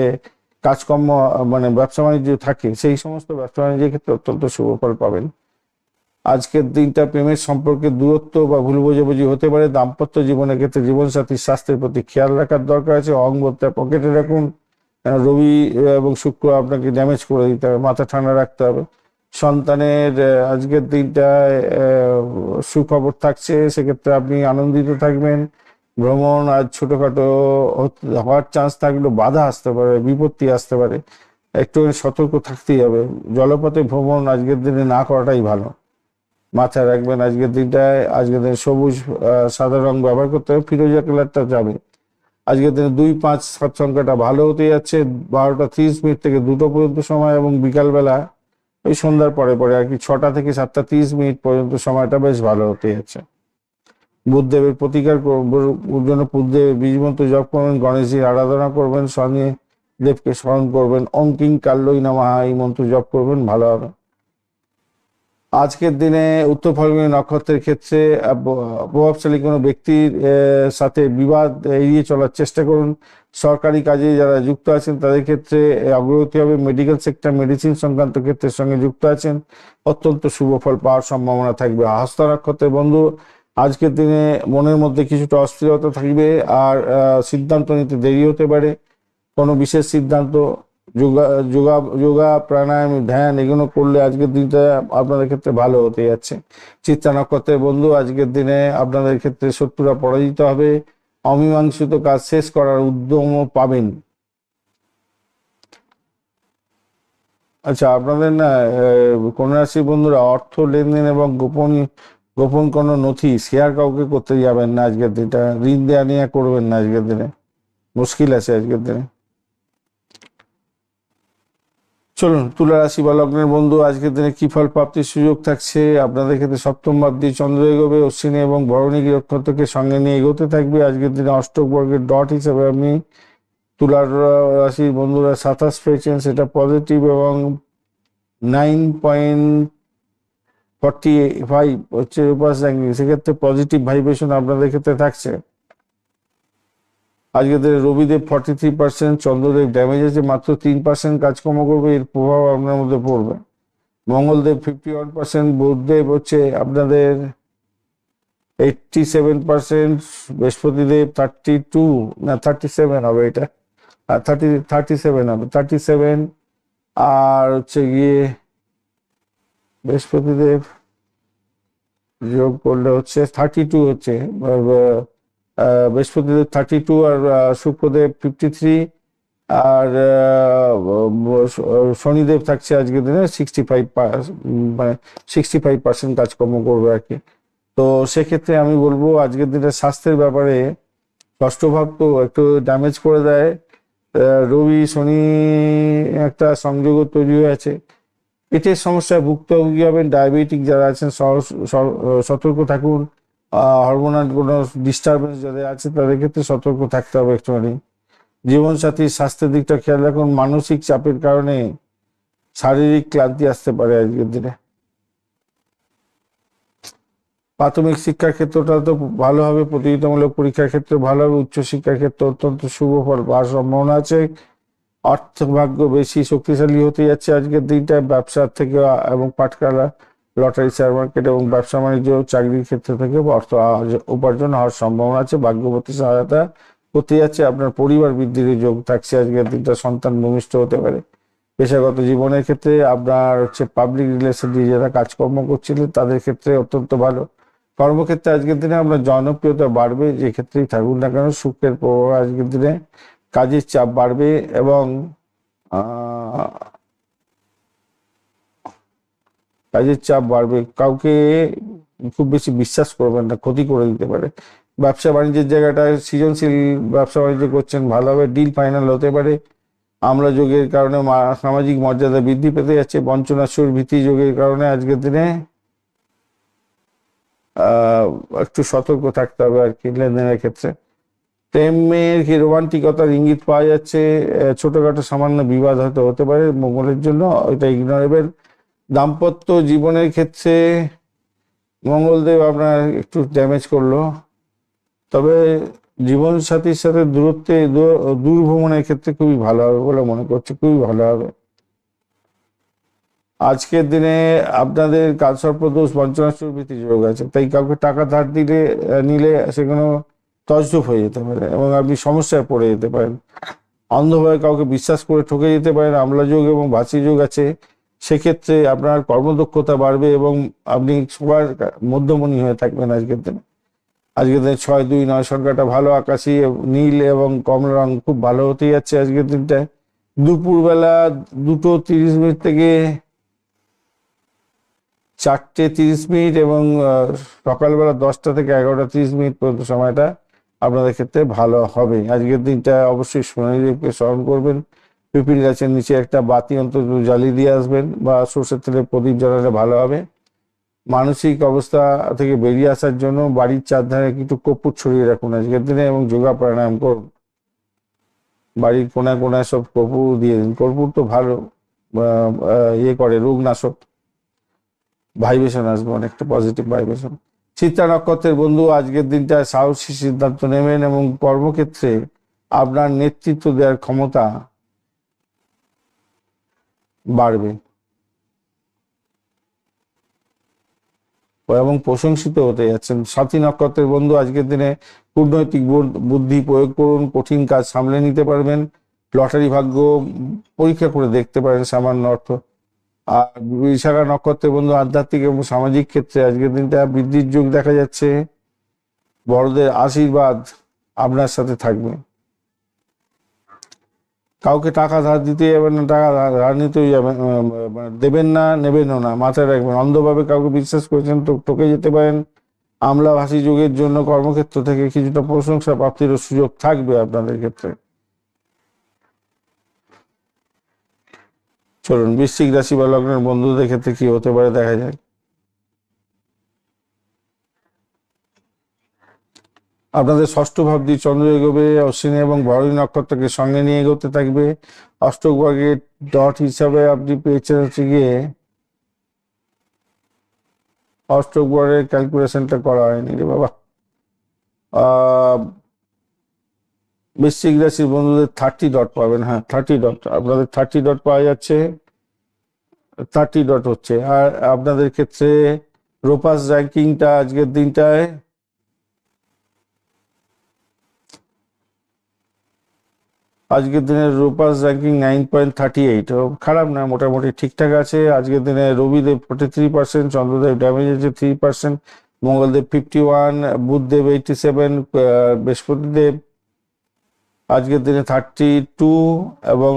কাজকর্ম মানে ব্যবসা বাণিজ্য থাকে, সেই সমস্ত ব্যবসা বাণিজ্যের ক্ষেত্রে অত্যন্ত শুভ ফল পাবেন। আজকের দিনটা প্রেমের সম্পর্কে দূরত্ব বা ভুল বোঝাবুঝি হতে পারে। দাম্পত্য জীবনের ক্ষেত্রে জীবনসাথীর স্বাস্থ্যের প্রতি খেয়াল রাখার দরকার আছে। অঙ্গটা পকেটে রাখুন, রবি এবং শুক্র আপনাকে ড্যামেজ করে দিতে হবে, মাথা ঠান্ডা রাখতে হবে। সন্তানের আজকের দিনটায় সুখবর থাকছে, সেক্ষেত্রে আপনি আনন্দিত থাকবেন। ভ্রমণ আজ ছোটখাটো হওয়ার চান্স থাকলেও বাধা আসতে পারে, বিপত্তি আসতে পারে, একটু সতর্ক থাকতেই হবে। জলপথে ভ্রমণ আজকের দিনে না করাটাই ভালো, মাথায় রাখবেন। আজকের দিনে সবুজ সাদা রং ব্যবহার করতে হবে, ফিরোজা কালারটা যাবে। আজকের দিনে 2, 5, 7 সংখ্যাটা ভালো হতে যাচ্ছে। 12টা 30 মিনিট থেকে 2টো পর্যন্ত সময়, এবং বিকালবেলা ওই সন্ধ্যার পরে পরে আর কি 6টা থেকে 7টা 30 মিনিট পর্যন্ত সময়টা বেশ ভালো হতে যাচ্ছে। বুধদেবের প্রতিকার জন্য বুধদেবের বীজ মন্ত্র জপ করবেন, গণেশজির আরাধনা করবেন, শনি দেবকে স্মরণ করবেন, ওম কিং কাল্যই নমঃ এই মন্ত্র জপ করবেন, ভালো হবে। আজকের দিনে উত্তর ফাল্গুনী নক্ষত্রের ক্ষেত্রে প্রভাবশালী কোনো ব্যক্তির সাথে বিবাদ এড়িয়ে চলার চেষ্টা করুন। সরকারি কাজে যারা যুক্ত আছেন তাদের ক্ষেত্রে অগ্রগতি হবে। মেডিকেল সেক্টর, মেডিসিন সংক্রান্ত ক্ষেত্রের সঙ্গে যুক্ত আছেন, অত্যন্ত শুভ ফল পাওয়ার সম্ভাবনা থাকবে। হস্ত নক্ষত্রের বন্ধু, আজকের দিনে মনের মধ্যে কিছুটা অস্থিরতা থাকবে, আর সিদ্ধান্ত নিতে দেরি হতে পারে। কোনো বিশেষ সিদ্ধান্ত যোগা প্রাণায়াম ধ্যান এগুলো করলে আজকের দিনটা আপনাদের ক্ষেত্রে ভালো হতে যাচ্ছে। চিত্রা নক্ষত্রের বন্ধু, আজকের দিনে আপনাদের ক্ষেত্রে শত্রুরা পরাজিত হবে, অমীমাংসিত কাজ শেষ করার উদ্যমও পাবেন। আচ্ছা, আপনাদের না কন্যা রাশির বন্ধুরা, অর্থ লেনদেন এবং গোপন কোনো নথি শেয়ার কাউকে করতে যাবেন না আজকের দিনটা। ঋণ দেওয়া নিয়ে করবেন না আজকের দিনে, মুশকিল আছে আজকের দিনে। চলুন, তুলা রাশি বা লগ্নের বন্ধু আজকের দিনে কি ফল প্রাপ্তির সুযোগ থাকছে। আপনাদের ক্ষেত্রে সপ্তম ভাব দিয়ে চন্দ্র এগোবে, অশ্বিনী এবং ভরণী নক্ষত্রকে সঙ্গে নিয়ে এগোতে থাকবে। আজকের দিনে অষ্টক বর্গের ডট হিসেবে আপনি তুলার রাশির বন্ধুরা 27 পেয়েছেন, সেটা পজিটিভ, এবং 9.45 হচ্ছে উপাস র্যাঙ্কিং, সেক্ষেত্রে পজিটিভ ভাইব্রেশন আপনাদের ক্ষেত্রে থাকছে। আজকে রবিদেব 43%, চন্দ্রদেব ড্যামেজ আছে, মাত্র 3% কাজকর্ম করবে, এর প্রভাব আপনার মধ্যে পড়বে। মঙ্গলদেব 51%, বুধদেব হচ্ছে আপনাদের 87%, বৃহস্পতিদেব 32 না 37 হবে, এটা 37 হবে, 37, আর হচ্ছে গিয়ে বৃহস্পতিদেব যোগ করলে হচ্ছে 32 হচ্ছে, বৃহস্পতিদেব 32, আর শুক্রদেব 53, আর শনিদেব থাকছে আজকের দিনে 65, মানে 65% কাজকর্ম করবে আর কি। তো সেক্ষেত্রে আমি বলবো আজকের দিনে স্বাস্থ্যের ব্যাপারে ষষ্ঠ ভাব তো একটু ড্যামেজ করে দেয়। রবি শনি একটা সংযোগ তৈরি হয়ে আছে, পেটের সমস্যায় ভুক্তভোগী হবেন। ডায়াবেটিক যারা আছেন সতর্ক থাকুন। হরমোনাল কোনো ডিস্টারবেন্স যাদের আছে তাদের ক্ষেত্রে সতর্ক থাকতে হবে একটুখানি। জীবনসাথীর স্বাস্থ্যের দিকটা খেয়াল রাখুন। মানসিক চাপের কারণে শারীরিক ক্লান্তি আসতে পারে আজকের দিনে। প্রাথমিক শিক্ষার ক্ষেত্রটা তো ভালো হবে, প্রতিযোগিতামূলক পরীক্ষার ক্ষেত্রে ভালো হবে, উচ্চশিক্ষার ক্ষেত্রে অত্যন্ত শুভ ফল পাওয়ার সম্ভাবনা আছে। অর্থভাগ্য বেশি শক্তিশালী হতে যাচ্ছে আজকের দিনটা। ব্যবসার থেকে এবং পাটকারা, লটারি, শেয়ার মার্কেট এবং ব্যবসা বাণিজ্য, চাকরির ক্ষেত্র থেকে অর্থ উপার্জন হওয়ার সম্ভাবনা আছে। ভাগ্যবতী সহায়তা হতে যাচ্ছে। আপনার পরিবার বৃদ্ধির যোগ থাকছে আজকের দিনটা, সন্তান ভূমিষ্ঠ হতে পারে। পেশাগত জীবনের ক্ষেত্রে আপনার হচ্ছে পাবলিক রিলেশন দিয়ে যারা কাজকর্ম করছিলেন তাদের ক্ষেত্রে অত্যন্ত ভালো। কর্মক্ষেত্রে আজকের দিনে আপনার জনপ্রিয়তা বাড়বে, যে ক্ষেত্রেই থাকুন না কেন। সুখের প্রভাব আজকের দিনে, কাজের চাপ বাড়বে, এবং কাজের চাপ বাড়বে। কাউকে খুব বেশি বিশ্বাস করবেন না, ক্ষতি করে দিতে পারে। ব্যবসা বাণিজ্যের জায়গাটায় সৃজনশীল ব্যবসা বাণিজ্য করছেন, ভালোভাবে ডিল ফাইনাল হতে পারে। আমরা যোগের কারণে সামাজিক মর্যাদা বৃদ্ধি পেতে যাচ্ছে। বঞ্চনাসুর ভীতি যোগের কারণে আজকের দিনে একটু সতর্ক থাকতে হবে আর কি লেনদেনের ক্ষেত্রে। প্রেমের কি রোমান্টিকতার ইঙ্গিত পাওয়া যাচ্ছে। ছোটখাটো সামান্য বিবাদ হয়তো হতে পারে, মঙ্গলের জন্য এটা ইগনোরেবল। দাম্পত্য জীবনের ক্ষেত্রে মঙ্গলদেব আপনার একটু ড্যামেজ করলো, তবে জীবন সাথীর সাথে দূর ভ্রমণের ক্ষেত্রে খুবই ভালো হবে বলে মনে করছি, খুবই ভালো হবে। আজকের দিনে আপনাদের কালসর্পদোষ, বঞ্চনাসুর ভীতি যোগ আছে, তাই কাউকে টাকা ধার নিলে সেগুলো তছরূপ হয়ে যেতে পারে এবং আপনি সমস্যায় পড়ে যেতে পারেন। অন্ধভাবে কাউকে বিশ্বাস করে ঠকে যেতে পারেন। আমলা যোগ এবং ভাসি যোগ আছে, সেক্ষেত্রে আপনার কর্মদক্ষতা বাড়বে এবং আপনি সবার মধ্যমণি হয়ে থাকবেন আজকের দিনে। আজকের দিনে 6, 2, 9 সংখ্যাটা ভালো। আকাশি, নীল এবং কমলা রং খুব ভালো হতে যাচ্ছে আজকের দিনটায়। দুপুরবেলা 2:30 থেকে 4:30 এবং সকালবেলা 10টা থেকে 11:30 পর্যন্ত সময়টা আপনাদের ক্ষেত্রে ভালো হবে। আজকের দিনটা অবশ্যই শনিদেবকে স্মরণ করবেন। পিপিল গাছের নিচে একটা বাতি অন্তত জ্বালিয়ে দিয়ে আসবেন, বা সর্ষের তেলের প্রদীপ জ্বালালে ভালো হবে। মানসিক অবস্থা থেকে বেরিয়ে আসার জন্য বাড়ির চারধারে একটু কর্পূর ছড়িয়ে রাখুন আজকের দিনে, এবং যোগা প্রাণায়াম করুন। বাড়ির কোনায় কোনায় সব কর্পূর দিয়ে দিন। কর্পূর তো ভালো ইয়ে করে, রোগনাশক, ভাইব্রেশন আসবে, অনেকটা পজিটিভ ভাইব্রেশন। চিত্রা নক্ষত্রের বন্ধু আজকের দিনটা সাহসী সিদ্ধান্ত নেবেন এবং কর্মক্ষেত্রে আপনার নেতৃত্ব দেওয়ার ক্ষমতা বাড়বে এবং প্রশংসিত হতে যাচ্ছেন। সাথী নক্ষত্রের বন্ধু আজকের দিনে কূটনৈতিক বুদ্ধি প্রয়োগ করুন, কঠিন কাজ সামলে নিতে পারবেন। লটারি ভাগ্য পরীক্ষা করে দেখতে পারেন সামান্য অর্থ। আর বিশাখা নক্ষত্রের বন্ধু আধ্যাত্মিক এবং সামাজিক ক্ষেত্রে আজকের দিনটা বৃদ্ধির যোগ দেখা যাচ্ছে। বড়দের আশীর্বাদ আপনার সাথে থাকবে। কাউকে টাকা ধার দিতে যাবেন না, টাকা ধার নিতেও যাবেন, দেবেন না, নেবেনও না, মাথায় রাখবেন। অন্ধভাবে কাউকে বিশ্বাস করেছেন তো ঠকে যেতে পারেন। আমলাভাষী যুগের জন্য কর্মক্ষেত্র থেকে কিছুটা প্রশংসা প্রাপ্তির সুযোগ থাকবে আপনাদের ক্ষেত্রে। চলুন বৃশ্চিক রাশি বা লগ্নের বন্ধুদের ক্ষেত্রে কি হতে পারে দেখা যায়। আপনাদের ষষ্ঠ ভাবটি চন্দ্র এগোবে অশ্বিনী এবং ভরণী নক্ষত্রকে সঙ্গে নিয়ে এগোতে থাকবে। অষ্টক বর্গের ডট হিসাবে আপনি পেয়েছেন হচ্ছে গিয়ে, অষ্টক বর্গের ক্যালকুলেশনটা করা হয়নি রে বাবা। বৃশ্চিক রাশির বন্ধুদের 30 ডট পাবেন। হ্যাঁ 30 ডট, আপনাদের 30 ডট পাওয়া যাচ্ছে, 30 ডট হচ্ছে। আর আপনাদের ক্ষেত্রে রোপাস র্যাঙ্কিংটা আজকের দিনটায় আজকের দিনের রোপাস র্যাঙ্কিং 9.38, খারাপ না, মোটামুটি ঠিকঠাক আছে। আজকের দিনে রবিদেব 43%, চন্দ্রদেব ড্যামেজ আছে 3%, মঙ্গলদেব 51, বুধদেব 87, বৃহস্পতিদেব আজকের দিনে 32 এবং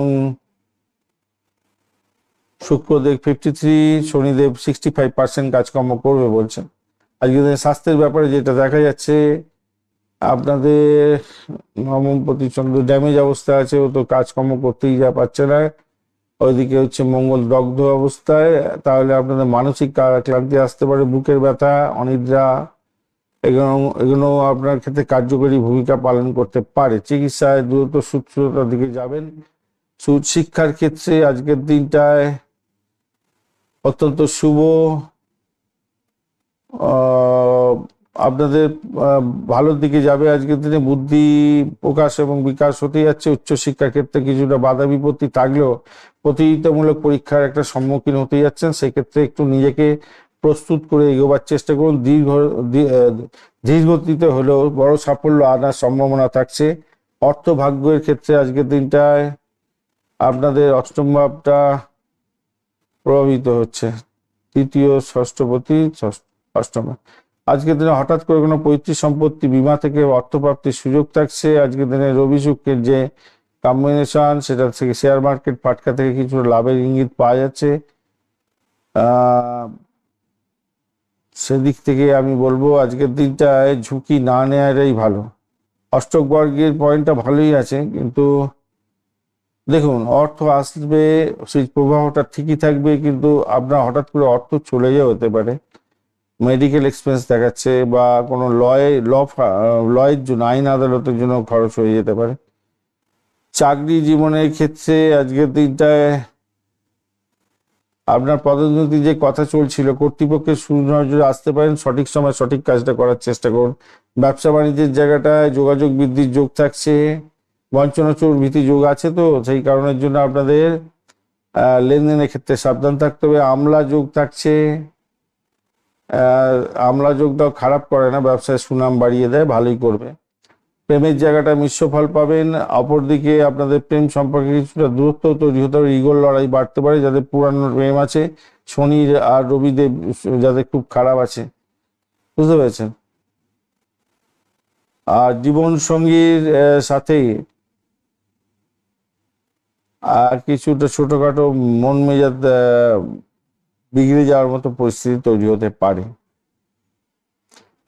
শুক্রদেব 53, শনিদেব 65% কাজকর্ম করবে বলছেন। আজকের দিনে স্বাস্থ্যের ব্যাপারে যেটা দেখা যাচ্ছে, আপনাদের নবমপতি চন্দ্র ড্যামেজ অবস্থা আছে, ও তো কাজকর্ম করতেই যা পাচ্ছে না। ওইদিকে হচ্ছে মঙ্গল দগ্ধ অবস্থায়, তাহলে আপনাদের মানসিক ক্লান্তি আসতে পারে, বুকের ব্যথা, অনিদ্রা, এগুলো এগুলো আপনার ক্ষেত্রে কার্যকরী ভূমিকা পালন করতে পারে। চিকিৎসায় দ্রুত সুস্থতার দিকে যাবেন। শিক্ষার ক্ষেত্রে আজকের দিনটায় অত্যন্ত শুভ। আপনাদের ভালোর দিকে যাবে। আজকের দিনে বুদ্ধি প্রকাশ এবং বিকাশ হতে যাচ্ছে। উচ্চশিক্ষার ক্ষেত্রে কিছুটা বাধা বিপত্তি থাকলেও প্রতিযোগিতামূলক পরীক্ষার একটা সম্মুখীন হতে যাচ্ছেন, সেক্ষেত্রে একটু নিজেকে প্রস্তুত করে এগোবার চেষ্টা করুন। ধীর গতিতে হলেও বড় সাফল্য আনার সম্ভাবনা থাকছে। অর্থ ভাগ্যের ক্ষেত্রে আজকের দিনটায় আপনাদের অষ্টম ভাবটা প্রভাবিত হচ্ছে, তৃতীয় ষষ্ঠপতি অষ্টমে। আজকের দিনে হঠাৎ করে কোনো পৈতৃক সম্পত্তি, বীমা থেকে অর্থপ্রাপ্তির সুযোগ থাকছে। আজকের দিনে রবি শুক্রের যে কম্বিনেশন, সেটা থেকে শেয়ার মার্কেট ফাটকা থেকে কিছু লাভের ইঙ্গিত পাওয়া যাচ্ছে। সেদিক থেকে আমি বলবো আজকের দিনটায় ঝুঁকি না নেওয়াটাই ভালো। অষ্টক বর্গের পয়েন্টটা ভালোই আছে, কিন্তু দেখুন অর্থ আসবে, সেই প্রবাহটা ঠিকই থাকবে, কিন্তু আপনার হঠাৎ করে অর্থ চলে যাওয়া হতে পারে। মেডিকেল এক্সপেন্স দেখাচ্ছে, বা কোনো লয়ের জন্য, আইন আদালতের জন্য খরচ হয়ে যেতে পারে। চাকরি জীবনের ক্ষেত্রে আজকের দিনটায় আপনার পদোন্নতি যে কথা চলছিল, কর্তৃপক্ষের সুনজরে আসতে পারেন। সঠিক সময় সঠিক কাজটা করার চেষ্টা করুন। ব্যবসা বাণিজ্যের জায়গাটায় যোগাযোগ বৃদ্ধির যোগ থাকছে। বঞ্চনা চোর ভীতি যোগ আছে, তো সেই কারণের জন্য আপনাদের লেনদেনের ক্ষেত্রে সাবধান থাকতে হবে। আমলা যোগ থাকছে, আমলা যোগটাও খারাপ করে না, ব্যবসায় সুনাম বাড়িয়ে দেয়, ভালোই করবে। প্রেমের জায়গাটা মিশ্র ফল পাবেন। অপরদিকে আপনাদের প্রেম সম্পর্কে কিছুটা দূরত্ব তৈরি হতে পারে, ইগোর লড়াই বাড়তে পারে। যাদের পুরানো প্রেম আছে, শনি আর রবিদেব যাদের খুব খারাপ আছে, বুঝতে পেরেছেন। আর জীবন সঙ্গীর সাথে আর কিছুটা ছোটখাটো মন মেজাজ বিগড়ে যাওয়ার মতো পরিস্থিতি তৈরি হতে পারে।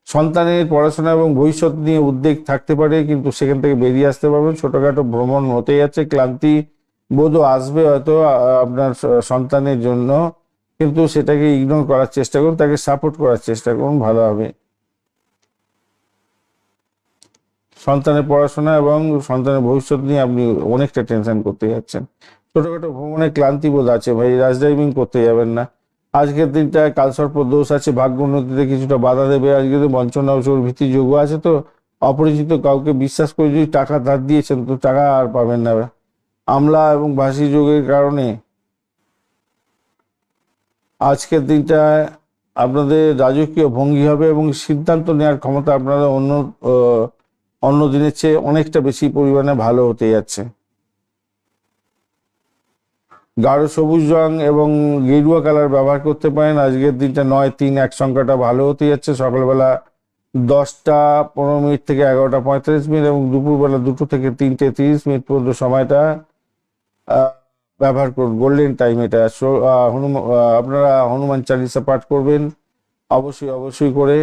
সন্তানের পড়াশোনা এবং ভবিষ্যৎ নিয়ে উদ্বেগ থাকতে পারে, কিন্তু সেখান থেকে বেরিয়ে আসতে পারবেন। ছোটখাটো ভ্রমণ হতে যাচ্ছে, ক্লান্তি বোধও আসবে হয়তো আপনার সন্তানের জন্য, কিন্তু সেটাকে ইগনোর করার চেষ্টা করুন, তাকে সাপোর্ট করার চেষ্টা করুন, ভালো হবে। সন্তানের পড়াশোনা এবং সন্তানের ভবিষ্যৎ নিয়ে আপনি অনেকটা টেনশন করতে যাচ্ছেন। ছোটখাটো ভ্রমণে ক্লান্তি বোধ আছে ভাই, রাশ ড্রাইভিং করতে যাবেন না। আজকের দিনটায় কালসর্প দোষ আছে, ভাগ্য উন্নতিতে কিছুটা বাধা দেবে। আজকে তো বঞ্চনা ও চোর ভীতি যোগ আছে, তো অপরিচিত কাউকে বিশ্বাস করে যদি টাকা ধার দিয়েছেন, তো টাকা আর পাবেন না। আমলা এবং ভাসি যোগের কারণে আজকের দিনটায় আপনাদের রাজকীয় ভঙ্গি হবে এবং সিদ্ধান্ত নেওয়ার ক্ষমতা আপনারা অন্য দিনের চেয়ে অনেকটা বেশি পরিমাণে ভালো হতে যাচ্ছে। গাঢ় সবুজ রং এবং গেরুয়া কালার ব্যবহার করতে পারেন। আজকের দিনটা 9-3-1 সংখ্যাটা ভালো হতে যাচ্ছে। সকালবেলা 10টা 15 মিনিট থেকে 11টা 45 মিনিট এবং দুপুরবেলা 2টো থেকে 3টে 30 মিনিট পর্যন্ত সময়টা ব্যবহার করুন, গোল্ডেন টাইম এটা। আপনারা হনুমান চালিসা পাঠ করবেন অবশ্যই করে।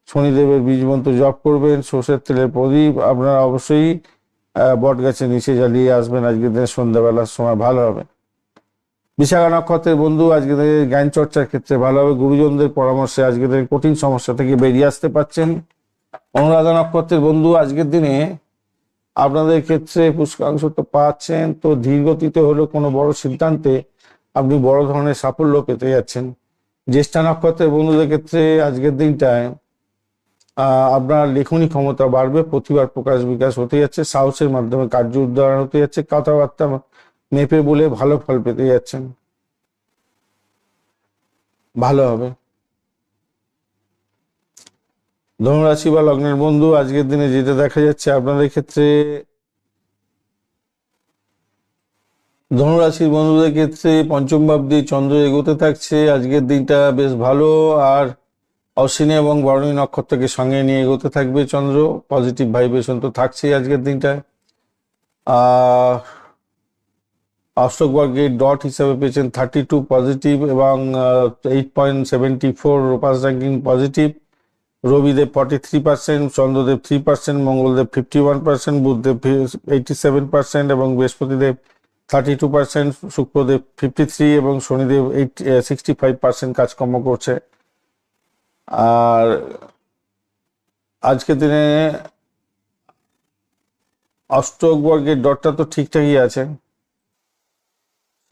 শনিদেবের বীজ মন্ত্র জপ করবেন। সর্ষের তেলের প্রদীপ আপনারা অবশ্যই বট গাছের নিচে জ্বালিয়ে আসবেন। আজকের দিনে সন্ধ্যাবেলার সময় ভালো হবে। বিশাখা নক্ষত্রের বন্ধু আজকে থেকে জ্ঞান চর্চার ক্ষেত্রে ভালো হবে, গুরুজনদের পরামর্শে আজকে থেকে কঠিন সমস্যা থেকে বেরিয়ে আসতে পারছেন। অনুরাধা নক্ষত্রের বন্ধু আজকের দিনে আপনাদের ক্ষেত্রে পুষ্করাংশ তো পাচ্ছেন, তো ধীর গতিতে হলেও কোনো বড় সিদ্ধান্তে আপনি বড় ধরনের সাফল্য পেতে যাচ্ছেন। জ্যেষ্ঠা নক্ষত্রের বন্ধুদের ক্ষেত্রে আজকের দিনটায় আপনার লেখনী ক্ষমতা বাড়বে, প্রতিভার প্রকাশ বিকাশ হতে যাচ্ছে, সাহসের মাধ্যমে কার্য উদ্ধার হতে যাচ্ছে, কথাবার্তা মেপে বলে ভালো ফল পেতে যাচ্ছেন, ভালো হবে। ধনুরাশি বা লগ্নের বন্ধু আজকের দিনে যেটা দেখা যাচ্ছে আপনাদের ক্ষেত্রে, ধনুরাশির বন্ধুদের ক্ষেত্রে পঞ্চম ভাব দিয়ে চন্দ্র এগোতে থাকছে, আজকের দিনটা বেশ ভালো। আর অশ্বিনী এবং ভরণী নক্ষত্রকে সঙ্গে নিয়ে এগোতে থাকবে চন্দ্র, পজিটিভ ভাইব্রেশন তো থাকছেই আজকের দিনটায়। আহ অষ্টকবর্গের ডট হিসাবে পেয়েছেন 32 পজিটিভ এবং 8.74 রোপাস র্যাঙ্কিং পজিটিভ। রবিদেব 43%, চন্দ্রদেব 3%, মঙ্গলদেব 51%, বুধদেব 87% এবং বৃহস্পতিদেব 32%, শুক্রদেব 53 এবং শনিদেব 65% কাজকর্ম করছে। আর আজকের দিনে অষ্টক বর্গের ডটটা তো ঠিকঠাকই আছে।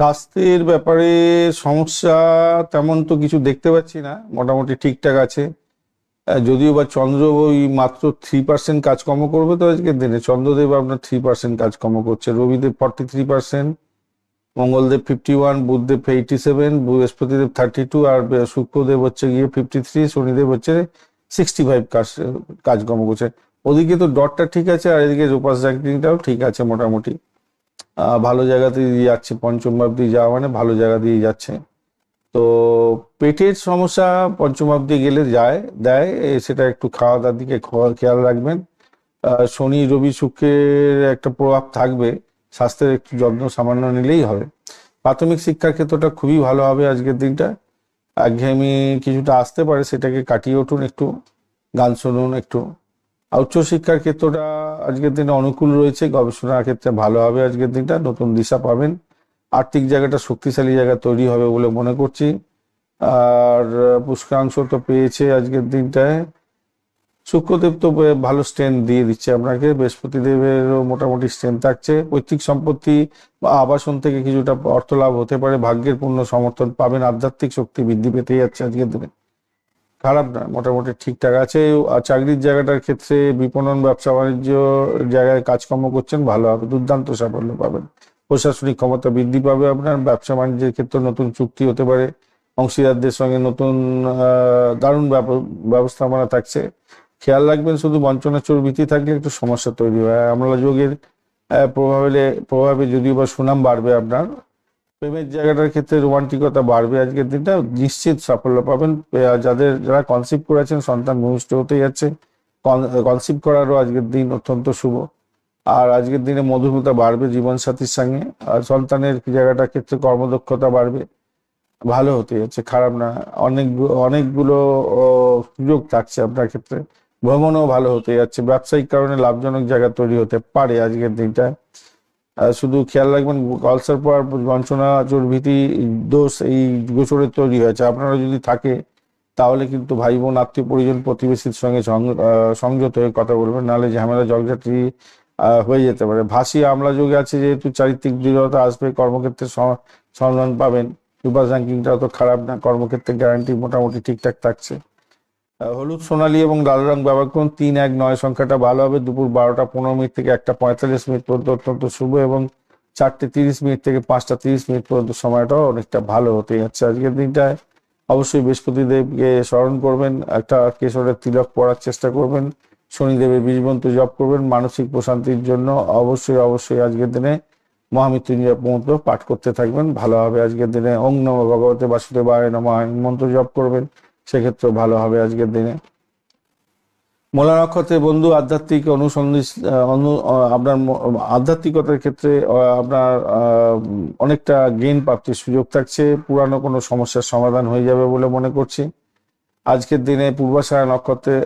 স্বাস্থ্যের ব্যাপারে সমস্যা তেমন তো কিছু দেখতে পাচ্ছি না, মোটামুটি ঠিকঠাক আছে। যদিও বা চন্দ্র ওই মাত্র 3% কাজকর্ম করবে, তো আজকের দিনে চন্দ্রদেব আপনার 3% কাজকর্ম করছে, রবিদেব 43%, মঙ্গলদেব 51, বুধদেব 87, বৃহস্পতিদেব 32 আর শুক্রদেব হচ্ছে গিয়ে 53, শনিদেব হচ্ছে 65 কাজকর্ম করছে। ওদিকে তো ডটটা ঠিক আছে, আর এদিকে রোপাস র্যাঙ্কিংটাও ঠিক আছে মোটামুটি, ভালো জায়গাতে দিয়ে যাচ্ছে, পঞ্চম ভাব দিয়ে যাওয়া মানে ভালো জায়গা দিয়ে যাচ্ছে। তো পেটের সমস্যা পঞ্চম ভাব দিয়ে গেলে দেয়, সেটা একটু খাওয়া দাওয়ার দিকে খেয়াল রাখবেন। শনি রবি শুক্রের একটা প্রভাব থাকবে, স্বাস্থ্যের একটু যত্ন সামান্য নিলেই হবে। প্রাথমিক শিক্ষার ক্ষেত্রটা খুবই ভালো হবে আজকের দিনটা, একঘেয়েমি কিছুটা আসতে পারে, সেটাকে কাটিয়ে উঠুন, একটু গান শুনুন একটু। আর উচ্চশিক্ষার ক্ষেত্রটা আজকের দিনে অনুকূল রয়েছে, গবেষণার ক্ষেত্রে ভালো হবে আজকের দিনটা, নতুন দিশা পাবেন, আর্থিক জায়গাটা শক্তিশালী জায়গা তৈরি হবে বলে মনে করছি। আর পুষ্করাংশ তো পেয়েছে আজকের দিনটায়, শুক্রদেব তো ভালো স্ট্রেন্থ দিয়ে দিচ্ছে আপনাকে, বৃহস্পতিদেবেরও মোটামুটি স্ট্রেন্থ থাকছে, পৈতৃক সম্পত্তি বা আবাসন থেকে কিছুটা অর্থ লাভ হতে পারে, ভাগ্যের পূর্ণ সমর্থন পাবেন, আধ্যাত্মিক শক্তি বৃদ্ধি পেতে যাচ্ছে আজকের দিনে, খারাপ না, মোটামুটি ঠিকঠাক আছে। আর চাকরির জায়গাটার ক্ষেত্রে বিপণন ব্যবসা বাণিজ্য জায়গায় কাজকর্ম করছেন, ভালো হবে, দুর্দান্ত সাফল্য পাবেন, প্রশাসনিক ক্ষমতা বৃদ্ধি পাবে আপনার, ব্যবসা বাণিজ্যের ক্ষেত্রে নতুন চুক্তি হতে পারে, অংশীদারদের সঙ্গে নতুন দারুণ ব্যবস্থাপনা থাকছে। খেয়াল রাখবেন শুধু বঞ্চনা চোর ভীতি থাকলে একটু সমস্যা তৈরি হয়। আমলা যোগের প্রভাবে যদিও বা সুনাম বাড়বে আপনার, প্রেমের জায়গাটার ক্ষেত্রে রোমান্টিকতা বাড়বে, আজকের দিনটা নিশ্চিত সাফল্য পাবেন। যারা কনসিভ করেছেন সন্তান ভূমিষ্ঠ হতে যাচ্ছে, কনসিভ করারও আজকের দিন অত্যন্ত শুভ। আর আজকের দিনে মধুরতা বাড়বে জীবনসাথীর সঙ্গে, আর সন্তানের জায়গাটার ক্ষেত্রে কর্মদক্ষতা বাড়বে, ভালো হতে যাচ্ছে, খারাপ না। অনেকগুলো সুযোগ থাকছে আপনার ক্ষেত্রে, ভ্রমণও ভালো হতে যাচ্ছে, ব্যবসায়িক কারণে লাভজনক জায়গা তৈরি হতে পারে আজকের দিনটা। শুধু খেয়াল রাখবেন কলসার পর বঞ্চনা চোর ভীতি দোষ এই গোচরে তৈরি হয়েছে, আপনারা যদি থাকে তাহলে কিন্তু ভাই বোন আত্মীয় পরিজন প্রতিবেশীর সঙ্গে সংযত হয়ে কথা বলবেন, নাহলে ঝামেলা জলঘাটি হয়ে যেতে পারে। ভাসি আমলা যোগে আছে যেহেতু চারিত্রিক দৃঢ়তা আসবে, কর্মক্ষেত্রে সম্মান পাবেন, সুপার র্যাঙ্কিংটাও তো খারাপ না, কর্মক্ষেত্রে গ্যারান্টি মোটামুটি ঠিকঠাক থাকছে। হলুদ সোনালী এবং লাল রং ব্যবহার করুন, 319 সংখ্যাটা ভালো হবে। দুপুর 12টা 15 মিনিট থেকে 1টা 45 মিনিট পর্যন্ত অত্যন্ত শুভ, এবং 4টে 30 মিনিট থেকে 5টা 30 মিনিট পর্যন্ত সময়টাও অনেকটা ভালো হতে যাচ্ছে আজকের দিনটায়। অবশ্যই বৃহস্পতিদেবকে স্মরণ করবেন, একটা কেশরের তিলক পরার চেষ্টা করবেন, শনিদেবের বীজমন্ত্র জপ করবেন, মানসিক প্রশান্তির জন্য অবশ্যই আজকের দিনে মহামৃত্যুঞ্জয় মন্ত্র পাঠ করতে থাকবেন, ভালো হবে আজকের দিনে। ওং নমঃ ভগবতে বাসুদেবায় নমঃ মন্ত্র জপ করবেন, সেক্ষেত্রেও ভালো হবে আজকের দিনে। মূলা নক্ষত্রের বন্ধু আধ্যাত্মিক আপনার আধ্যাত্মিকতার ক্ষেত্রে আপনার অনেকটা জ্ঞান প্রাপ্তির সুযোগ থাকছে, পুরানো কোনো সমস্যার সমাধান হয়ে যাবে বলে মনে করছি। আজকের দিনে পূর্বাষাঢ়া নক্ষত্রের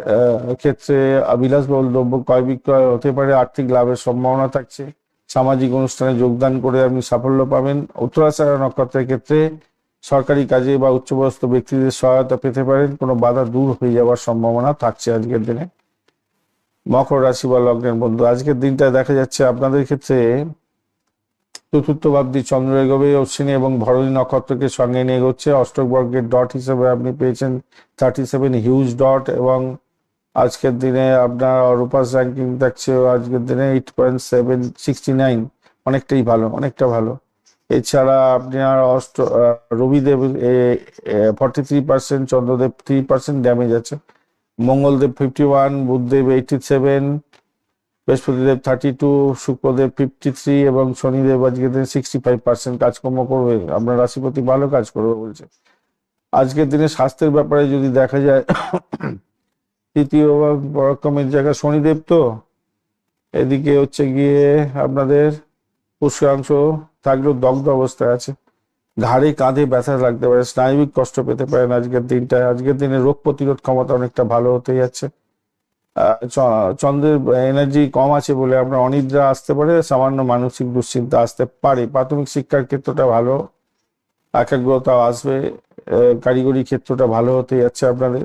ক্ষেত্রে বিলাসবহুল দ্রব্য ক্রয় বিক্রয় হতে পারে, আর্থিক লাভের সম্ভাবনা থাকছে, সামাজিক অনুষ্ঠানে যোগদান করে আপনি সাফল্য পাবেন। উত্তরাষাঢ়া নক্ষত্রের ক্ষেত্রে সরকারি কাজে বা উচ্চপদস্থ ব্যক্তিদের সহায়তা পেতে পারেন, কোনো বাধা দূর হয়ে যাওয়ার সম্ভাবনা থাকছে আজকের দিনে। মকর রাশি বা লগ্নের বন্ধু, আজকের দিনটা দেখা যাচ্ছে আপনাদের ক্ষেত্রে চতুর্থ ভাবটি চন্দ্র এগোবে অশ্বিনী এবং ভরণী নক্ষত্রকে সঙ্গে নিয়ে এগোচ্ছে। অষ্টক বর্গের ডট হিসেবে আপনি পেয়েছেন 37 হিউজ ডট, এবং আজকের দিনে আপনার অরূপাস র্যাঙ্কিং থাকছে আজকের দিনে 8.769, অনেকটাই ভালো, অনেকটা ভালো। এছাড়া আপনার রবিদেব 43%, চন্দ্রদেব 3% ড্যামেজ আছে। মঙ্গলদেব 51, বুধদেব 87, বৃহস্পতিদেব 32, শুক্রদেব 53 এবং শনিদেব আজকের দিনে 65% কাজকর্ম করবে। আপনার রাশিপতি ভালো কাজ করবে বলছে। আজকের দিনে স্বাস্থ্যের ব্যাপারে যদি দেখা যায়, তৃতীয় পরাক্রমের জায়গা শনিদেব, তো এদিকে হচ্ছে গিয়ে আপনাদের পুষ্যাংশ থাকলেও দগ্ধ অবস্থায় আছে। ঘাড়ে কাঁধে ব্যথা লাগতে পারে, স্নায়বিক কষ্ট পেতে পারেন আজকের দিনটায়। আজকের দিনে রোগ প্রতিরোধ ক্ষমতা অনেকটা ভালো হতে যাচ্ছে। চন্দ্রের এনার্জি কম আছে বলে আপনার অনিদ্রা আসতে পারে, সামান্য মানসিক দুশ্চিন্তা আসতে পারে। প্রাথমিক শিক্ষার ক্ষেত্রটা ভালো, একাগ্রতা আসবে। কারিগরি ক্ষেত্রটা ভালো হতে যাচ্ছে আপনাদের।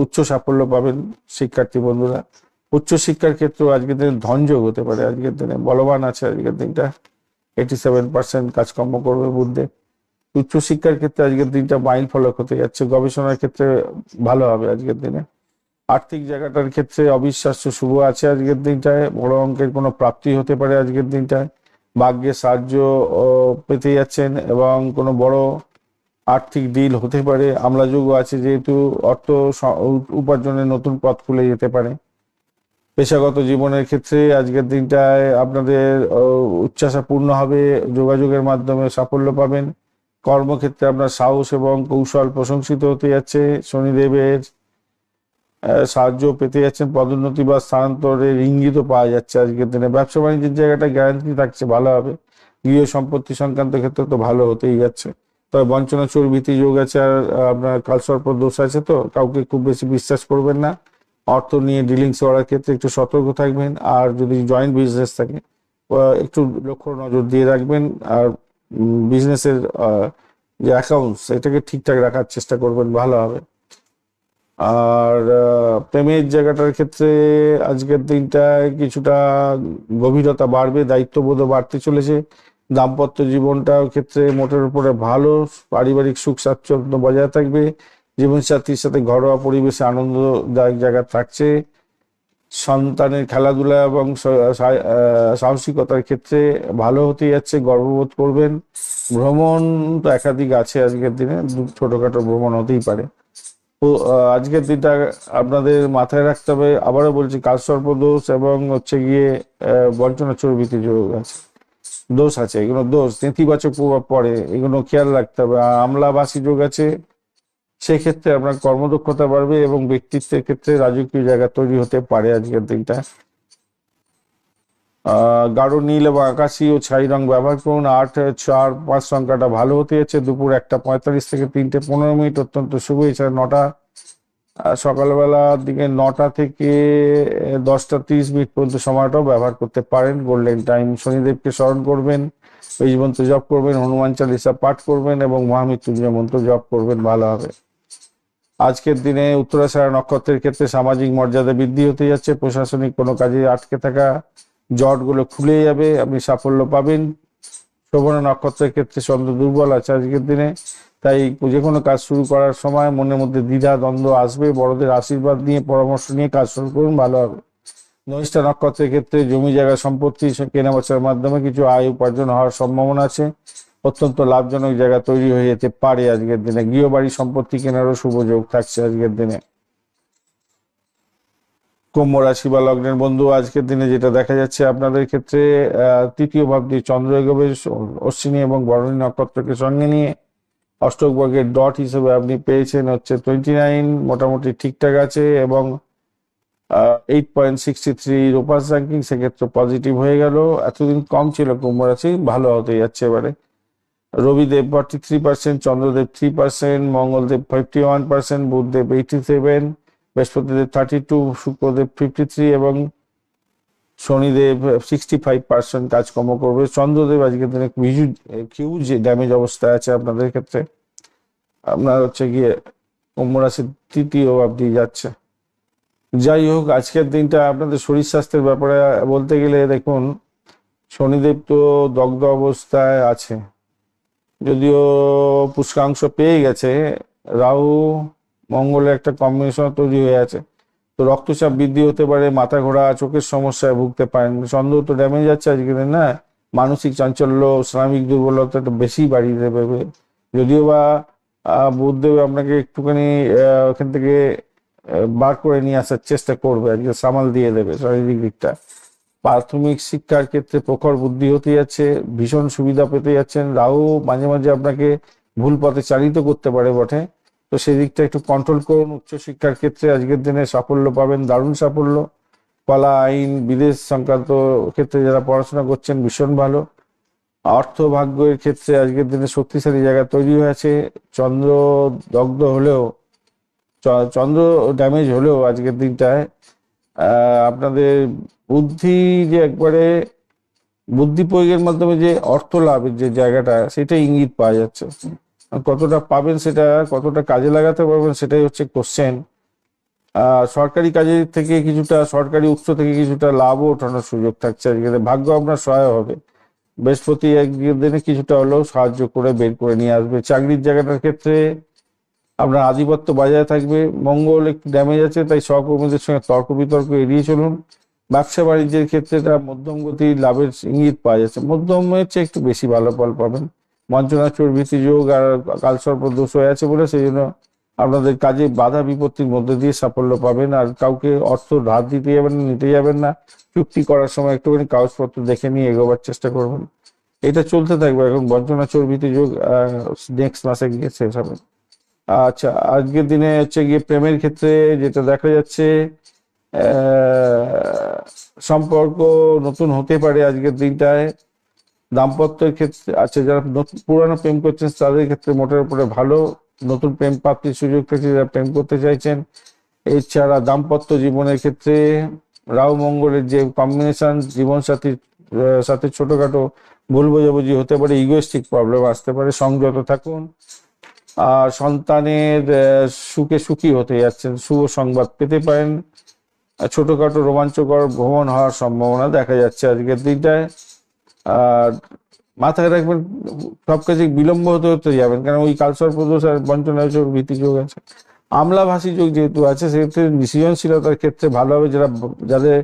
উচ্চ সাফল্য পাবেন শিক্ষার্থী বন্ধুরা। উচ্চ শিক্ষার ক্ষেত্র আজকের দিনে ধনযোগ হতে পারে, আজকের দিনে বলবান আছে আজকের দিনটা। 87% কাজকর্ম করবে বুদ্ধে। উচ্চ শিক্ষার ক্ষেত্রে আজকের দিনটা মাইল ফলক হতে যাচ্ছে, গবেষণার ক্ষেত্রে ভালো হবে আজকের দিনে। আর্থিক জায়গাটার ক্ষেত্রে অবিশ্বাস্য শুভ আছে আজকের দিনটায়, বড় অঙ্কের কোনো প্রাপ্তি হতে পারে আজকের দিনটায়। ভাগ্যের সাহায্য পেতে যাচ্ছেন এবং কোনো বড় আর্থিক ডিল হতে পারে। আমলাযোগও আছে যেহেতু, অর্থ উপার্জনের নতুন পথ খুলে যেতে পারে। পেশাগত জীবনের ক্ষেত্রে আজকের দিনটায় আপনাদের উচ্চাশা পূর্ণ হবে, যোগাযোগের মাধ্যমে সাফল্য পাবেন। কর্মক্ষেত্রে আপনার সাহস এবং কৌশল প্রশংসিত হতে যাচ্ছে। শনিদেবের সাহায্য পেতে যাচ্ছেন, পদোন্নতি বা স্থানান্তরের ইঙ্গিতও পাওয়া যাচ্ছে আজকের দিনে। ব্যবসা বাণিজ্যের জায়গাটা গ্যারান্টি থাকছে, ভালো হবে। গৃহ সম্পত্তি সংক্রান্ত ক্ষেত্রে তো ভালো হতেই যাচ্ছে। তবে বঞ্চনা চর্বিতি যোগ আছে, আর আপনার কালসর্প দোষ আছে, তো কাউকে খুব বেশি বিশ্বাস করবেন না। অর্থ নিয়ে ডিলিংস করার ক্ষেত্রে একটু সতর্ক থাকবেন, আর যদি জয়েন্ট বিজনেস থাকে একটু লক্ষ্য নজর দিয়ে রাখবেন। আর বিজনেসের যে অ্যাকাউন্টস এটাকে ঠিকঠাক রাখার চেষ্টা করবেন, ভালো হবে। আর প্রেমের জায়গাটার ক্ষেত্রে আজকের দিনটায় কিছুটা গভীরতা বাড়বে, দায়িত্ববোধও বাড়তে চলেছে। দাম্পত্য জীবনটার ক্ষেত্রে মোটের উপরে ভালো, পারিবারিক সুখ স্বাচ্ছন্দ্য বজায় থাকবে। জীবনসাথীর সাথে ঘরোয়া পরিবেশে আনন্দদায়ক জায়গা থাকছে। সন্তানের খেলাধুলা এবং সাহসিকতার ক্ষেত্রে ভালো হতে যাচ্ছে, গর্ববোধ করবেন। ভ্রমণ তো একাধিক আছে আজকের দিনে, ছোটখাটো ভ্রমণ হতেই পারে। তো আজকের দিনটা আপনাদের মাথায় রাখতে হবে, আবারও বলছি, কালসর্প দোষ এবং হচ্ছে গিয়ে বঞ্চনা চর্বিতি যোগ আছে, দোষ আছে, এগুলো দোষ, নেতিবাচক প্রভাব পড়ে, এগুলো খেয়াল রাখতে হবে। আমলাবাসী যোগ আছে, সেক্ষেত্রে আপনার কর্মদক্ষতা বাড়বে এবং ব্যক্তিত্বের ক্ষেত্রে রাজকীয় জায়গা তৈরি হতে পারে আজকের দিনটা। গাঢ় নীল এবং আকাশি ও ছাই রং ব্যবহার করুন। 8, 4, 5 সংখ্যাটা ভালো হতে যাচ্ছে। দুপুর 1:45 থেকে 3:15 অত্যন্ত শুভ। এছাড়া সকালবেলার দিকে 9টা থেকে 10:30 পর্যন্ত সময়টাও ব্যবহার করতে পারেন, গোল্ডেন টাইম। শনিদেবকে স্মরণ করবেন, বীজ মন্ত্র জপ করবেন, হনুমান চালিসা পাঠ করবেন এবং মহামৃত্যুঞ্জয় মন্ত্র জপ করবেন, ভালো হবে। আজকের দিনে উত্তরাষাঢ়া নক্ষত্রের ক্ষেত্রে সামাজিক মর্যাদা বৃদ্ধি হতে যাচ্ছে। প্রশাসনিক কোনো কাজে আটকে থাকা জটগুলো খুলে যাবে, আপনি সাফল্য পাবেন। শোভনা নক্ষত্রের ক্ষেত্রে চন্দ্র দুর্বল আছে আজকের দিনে, তাই যে কোনো কাজ শুরু করার সময় মনের মধ্যে দ্বিধা দ্বন্দ্ব আসবে। বড়দের আশীর্বাদ নিয়ে পরামর্শ নিয়ে কাজ শুরু করুন, ভালো হবে। ধনিষ্ঠা নক্ষত্রের ক্ষেত্রে জমি জায়গা সম্পত্তি কেনাবেচার মাধ্যমে কিছু আয় উপার্জন হওয়ার সম্ভাবনা আছে। অত্যন্ত লাভজনক জায়গা তৈরি হয়ে যেতে পারে আজকের দিনে। গৃহবাড়ি সম্পত্তি কেনারও শুভ যোগ থাকছে আজকের দিনে। কুম্ভ রাশি বা লগ্নের বন্ধু, আজকের দিনে যেটা দেখা যাচ্ছে আপনাদের ক্ষেত্রে তৃতীয় ভাবটি চন্দ্র এগোবে অশ্বিনী এবং ভরণী নক্ষত্রকে সঙ্গে নিয়ে। অষ্টক বর্গের ডট হিসেবে আপনি পেয়েছেন হচ্ছে 29, মোটামুটি ঠিকঠাক আছে, এবং 8.63 রোপাস র্যাঙ্কিং, সেক্ষেত্রে পজিটিভ হয়ে গেল। এতদিন কম ছিল কুম্ভ রাশি, ভালো হতে যাচ্ছে এবারে। রবিদেব 43%, চন্দ্রদেব 3%, মঙ্গলদেব 51%, বুধদেব 87, বৃহস্পতিদেব 32, শুক্রদেব 53 এবং শনিদেব 65% কাজকর্ম করবে। চন্দ্রদেব আজকের দিনে হিউজ ড্যামেজ অবস্থায় আছে আপনাদের ক্ষেত্রে। আপনার হচ্ছে গিয়ে কুম্ভ রাশির তৃতীয় ভাব দিয়ে যাচ্ছে। যাই হোক, আজকের দিনটা আপনাদের শরীর স্বাস্থ্যের ব্যাপারে বলতে গেলে দেখুন, শনিদেব তো দগ্ধ অবস্থায় আছে, যদিও পুষ্কাংশ পেয়ে গেছে। রাহু মঙ্গলের একটা কম্বিনেশন তৈরি হয়ে আছে, তো রক্তচাপ বৃদ্ধি হতে পারে, মাথা ঘোরা, চোখের সমস্যায় ভুগতে পারেন। চন্দ্র তো ড্যামেজ যাচ্ছে আজকে না, মানসিক চাঞ্চল্য, শ্রমিক দুর্বলতা একটু বেশি বাড়িয়ে দেবে। যদিও বা বুধদেব আপনাকে একটুখানি ওখান থেকে বার করে নিয়ে আসার চেষ্টা করবে, আজকে সামাল দিয়ে দেবে শারীরিক দিকটা। প্রাথমিক শিক্ষার ক্ষেত্রে প্রখর বুদ্ধি হতে যাচ্ছে, ভীষণ সুবিধা পেতে যাচ্ছেন। রাহু মাঝে মাঝে আপনাকে ভুল পথে চালিত করতে পারে বটে, তো সেই দিকটা একটু কন্ট্রোল করুন। উচ্চশিক্ষার ক্ষেত্রে আজকের দিনে সাফল্য পাবেন, দারুণ সাফল্য। কলা, আইন, বিদেশ সংক্রান্ত ক্ষেত্রে যারা পড়াশোনা করছেন ভীষণ ভালো। অর্থ ভাগ্যের ক্ষেত্রে আজকের দিনে শক্তিশালী জায়গা তৈরি হয়েছে। চন্দ্র দগ্ধ হলেও, চন্দ্র ড্যামেজ হলেও আজকের দিনটায় আপনাদের বুদ্ধি যে একবারে বুদ্ধি প্রয়োগের মাধ্যমে যে অর্থ লাভের যে জায়গাটা, সেটা ইঙ্গিত পাওয়া যাচ্ছে। কতটা পাবেন, সেটা কতটা কাজে লাগাতে পারবেন, সেটাই হচ্ছে কোশ্চেন। সরকারি কাজের থেকে কিছুটা, সরকারি উৎস থেকে কিছুটা লাভও ওঠানোর সুযোগ থাকছে আজকে। ভাগ্য আপনার সহায় হবে, বৃহস্পতি একদিন দিনে কিছুটা হলেও সাহায্য করে বের করে নিয়ে আসবে। চাকরির জায়গাটার ক্ষেত্রে আপনার আধিপত্য বজায় থাকবে। মঙ্গল একটু ড্যামেজ আছে, তাই সহকর্মীদের সঙ্গে তর্ক বিতর্ক এড়িয়ে চলুন। ব্যবসা বাণিজ্যের ক্ষেত্রে তারা মধ্যম গতির লাভের ইঙ্গিত পাওয়া যাচ্ছে, মধ্যমের চেয়ে একটু বেশি ভালো ফল পাবেন। বঞ্চনা, চর্বিতি যোগ আর কালসর্প দোষ হয়ে আছে বলে সেই জন্য আপনাদের কাজে বাধা বিপত্তির মধ্যে দিয়ে সাফল্য পাবেন। আর কাউকে অর্থ ধার দিতে যাবেন না, নিতে যাবেন না। চুক্তি করার সময় একটুখানি কাগজপত্র দেখে নিয়ে এগোবার চেষ্টা করবেন। এটা চলতে থাকবে। এখন বঞ্চনা, চর্বিতি যোগ নেক্সট মাসে গিয়ে শেষ হবে। আচ্ছা, আজকের দিনে হচ্ছে গিয়ে প্রেমের ক্ষেত্রে যেটা দেখা যাচ্ছে, সম্পর্ক নতুন হতে পারে আজকের দিনটায়। দাম্পত্যের ক্ষেত্রে আছে, যারা পুরানো প্রেম করছেন তাদের ক্ষেত্রে মোটের উপরে ভালো, নতুন প্রেম প্রাপ্তির সুযোগ থাকছে যারা প্রেম করতে চাইছেন। এছাড়া দাম্পত্য জীবনের ক্ষেত্রে রাহু মঙ্গলের যে কম্বিনেশন, জীবনসাথীর সাথে ছোটখাটো ভুল বোঝাবুঝি হতে পারে, ইগোয়েস্টিক প্রবলেম আসতে পারে, সংযত থাকুন। আর সন্তানের সুখে সুখী হতে যাচ্ছেন, শুভ সংবাদ পেতে পারেন। ছোটখাটো রোমাঞ্চকর ভ্রমণ হওয়ার সম্ভাবনা দেখা যাচ্ছে আজকের দিনটায়। আর মাথায় রাখবেন, সব কাজে বিলম্ব হতে হতে যাবেন, কারণ ওই কালসর্পদোষ আর বঞ্চনা যোগ, ভীতি যোগ আছে। আমলাভাষী যোগ যেহেতু আছে, সেক্ষেত্রে সৃজনশীলতার ক্ষেত্রে ভালো হবে। যাদের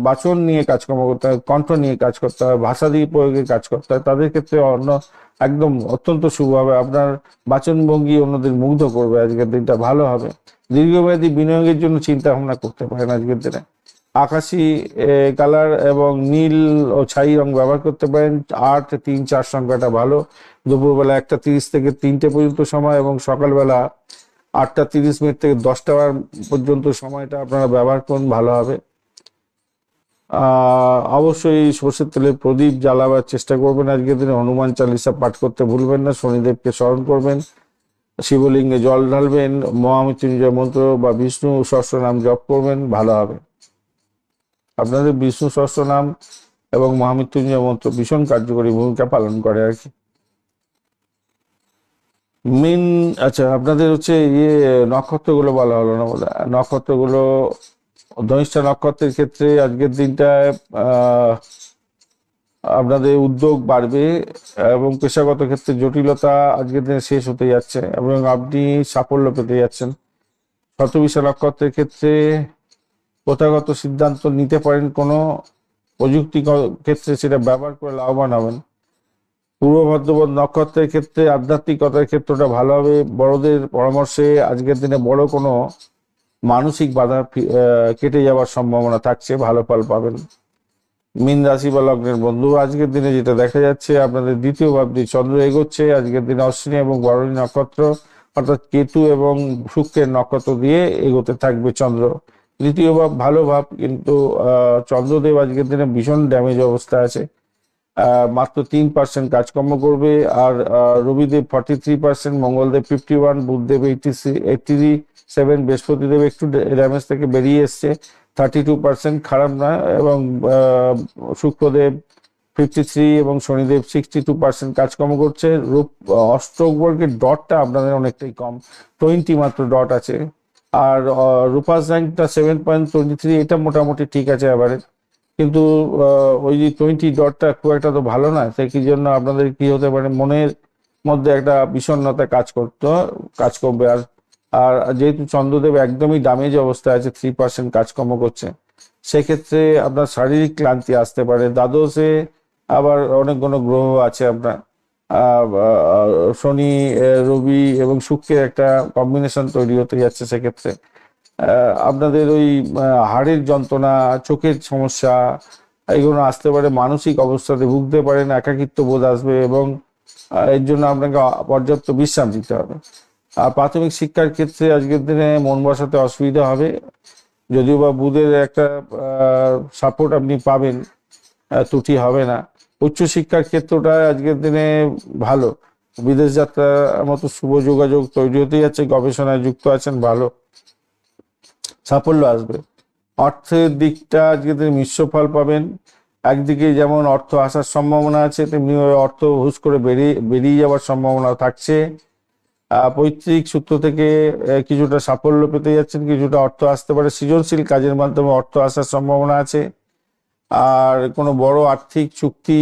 বাচন নিয়ে কাজকর্ম করতে হয়, কণ্ঠ নিয়ে কাজ করতে হয়, ভাষা দিয়ে প্রয়োগে কাজ করতে হয়, তাদের ক্ষেত্রে একদম অত্যন্ত শুভ হবে। আপনার বাচনভঙ্গি অন্যদের মুগ্ধ করবে, আজকের দিনটা ভালো হবে। দীর্ঘমেয়াদী বিনিয়োগের জন্য চিন্তা ভাবনা করতে পারেন আজকের দিনে। আকাশি কালার এবং নীল ও ছাই রং ব্যবহার করতে পারেন। 8, 3, 4 সংখ্যাটা ভালো। দুপুরবেলা 1:30 থেকে 3টে পর্যন্ত সময়, এবং সকালবেলা 8:30 থেকে 10টা পর্যন্ত সময়টা আপনারা ব্যবহার করুন, ভালো হবে। অবশ্যই সর্ষের তেলে প্রদীপ জ্বালাবার চেষ্টা করবেন আজকের দিনে। হনুমান চালিসা পাঠ করতে ভুলবেন না। শনিদেবকে স্মরণ করবেন, শিবলিঙ্গে জল ঢালবেন, মহামৃত্যুঞ্জয় মন্ত্র বা বিষ্ণু সহস্রনাম জপ করবেন, ভালো হবে। আপনাদের বিষ্ণু সহস্রনাম এবং মহামৃত্যুঞ্জয় মন্ত্র ভীষণ কার্যকরী ভূমিকা পালন করে আর কি। আচ্ছা, আপনাদের হচ্ছে নক্ষত্রগুলো বলা হলো না বলে। নক্ষত্রগুলো, ধনিষ্ঠা নক্ষত্রের ক্ষেত্রে আজকের দিনটায় আপনাদের উদ্যোগ বাড়বে এবং পেশাগত ক্ষেত্রে জটিলতা আজকের দিনে শেষ হতে যাচ্ছে এবং আপনি সাফল্য পেতে যাচ্ছেন। শতবিশা নক্ষত্রের ক্ষেত্রে প্রথাগত সিদ্ধান্ত নিতে পারেন, কোনো প্রযুক্তি ক্ষেত্রে সেটা ব্যবহার করে লাভবান হবেন। পূর্ব ভদ্রপদ নক্ষত্রের ক্ষেত্রে আধ্যাত্মিকতার ক্ষেত্রটা ভালো হবে। বড়দের পরামর্শে আজকের দিনে বড় কোনো মানসিক বাধা কেটে যাওয়ার সম্ভাবনা থাকছে, ভালো ফল পাবেন। মীন রাশি বা লগ্নের বন্ধু, আজকের দিনে যেটা দেখা যাচ্ছে, আপনাদের দ্বিতীয় ভাবটি চন্দ্র এগোচ্ছে। আজকের দিনে অশ্বিনী এবং ভরণী নক্ষত্র, অর্থাৎ কেতু এবং শুক্রের নক্ষত্র দিয়ে এগোতে থাকবে চন্দ্র। দ্বিতীয় ভাব ভালো ভাব, কিন্তু চন্দ্রদেব আজকের দিনে ভীষণ ড্যামেজ অবস্থা আছে। মাত্র 3% কাজকর্ম করবে। আর রবিদেব 43%, মঙ্গলদেব 51, বুধদেব 87, বৃহস্পতিদেব একটু ড্যামেজ থেকে বেরিয়ে এসছে। 32% খারাপ না, এবং শুক্রদেব 53 এবং শনিদেব 62% কাজকর্ম করছে। অষ্টক বর্গের ডটটা আপনাদের অনেকটাই কম, 20 মাত্র ডট আছে। আর রূপাস র্যাঙ্কটা 7.23, এটা মোটামুটি ঠিক আছে এবারে, কিন্তু ওই যে 20 ডটটা খুব একটা তো ভালো না। সেই কি জন্য আপনাদের কি হতে পারে, মনের মধ্যে একটা বিষণ্ণতা কাজ করবে। আর আর যেহেতু চন্দ্রদেব একদমই ড্যামেজ অবস্থায় আছে, 3% কাজকর্ম করছে, সেক্ষেত্রে আপনার শারীরিক ক্লান্তি আসতে পারে। দ্বাদশে আবার অনেকগুলো গ্রহ আছে আপনার, শনি, রবি এবং শুক্রের একটা কম্বিনেশন তৈরি হতে যাচ্ছে। সেক্ষেত্রে আপনাদের ওই হাড়ের যন্ত্রণা, চোখের সমস্যা, এগুলো আসতে পারে। মানসিক অবস্থাতে ভুগতে পারেন, একাকিত্ব বোধ আসবে, এবং এর জন্য আপনাকে পর্যাপ্ত বিশ্রাম দিতে হবে। আর প্রাথমিক শিক্ষার ক্ষেত্রে আজকের দিনে মন বসাতে অসুবিধা হবে, যদিও বা বুধের একটা সাপোর্ট আপনি পাবেন, ত্রুটি হবে না। উচ্চশিক্ষার ক্ষেত্রটা আজকের দিনে ভালো, বিদেশ যাত্রার মতো শুভ যোগাযোগ তৈরি হতে যাচ্ছে, গবেষণায় যুক্ত আছেন, ভালো সাফল্য আসবে। অর্থের দিকটা আজকে দিনে মিশ্র ফল পাবেন। একদিকে যেমন অর্থ আসার সম্ভাবনা আছে, তেমনি অর্থ হুশ করে বেরিয়ে যাওয়ার সম্ভাবনা থাকছে। পৈতৃক সূত্র থেকে কিছুটা সাফল্য পেতে যাচ্ছেন, কিছুটা অর্থ আসতে পারে, সৃজনশীল কাজের মাধ্যমে অর্থ আসার সম্ভাবনা আছে। আর কোনো বড় আর্থিক চুক্তি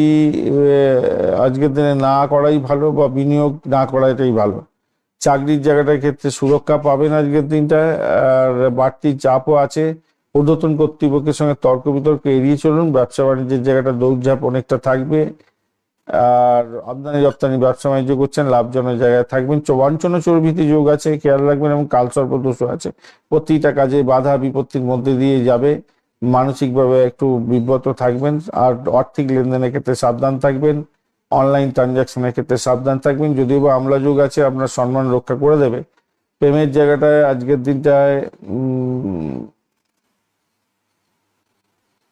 আজকের দিনে না করাই ভালো, বা বিনিয়োগ না করাটাই ভালো। চাকরির জায়গাটার ক্ষেত্রে সুরক্ষা পাবেন আজকের দিনটায়। আর বাড়তি চাপও আছে, ঊর্ধ্বতন কর্তৃপক্ষের সঙ্গে তর্ক বিতর্ক এড়িয়ে চলুন। ব্যবসা বাণিজ্যের জায়গাটা দৌড়ঝাঁপ অনেকটা থাকবে। আর আমদানি রপ্তানি ব্যবসা বাণিজ্য করছেন, লাভজনক জায়গায় থাকবেন। বাঞ্ছনা চর্বিতে যোগ আছে, খেয়াল রাখবেন, এবং কালসর্প দোষও আছে। প্রতিটা কাজে বাধা বিপত্তির মধ্যে দিয়ে যাবে, মানসিকভাবে একটু বিব্রত থাকবেন। আর আর্থিক লেনদেনের ক্ষেত্রে সাবধান থাকবেন, অনলাইন ট্রানজাকশনের ক্ষেত্রে সাবধান থাকবেন। যদিও বা আমলা যোগ আছে, আপনার সম্মান রক্ষা করে দেবে। প্রেমের জায়গাটায় আজকের দিনটায়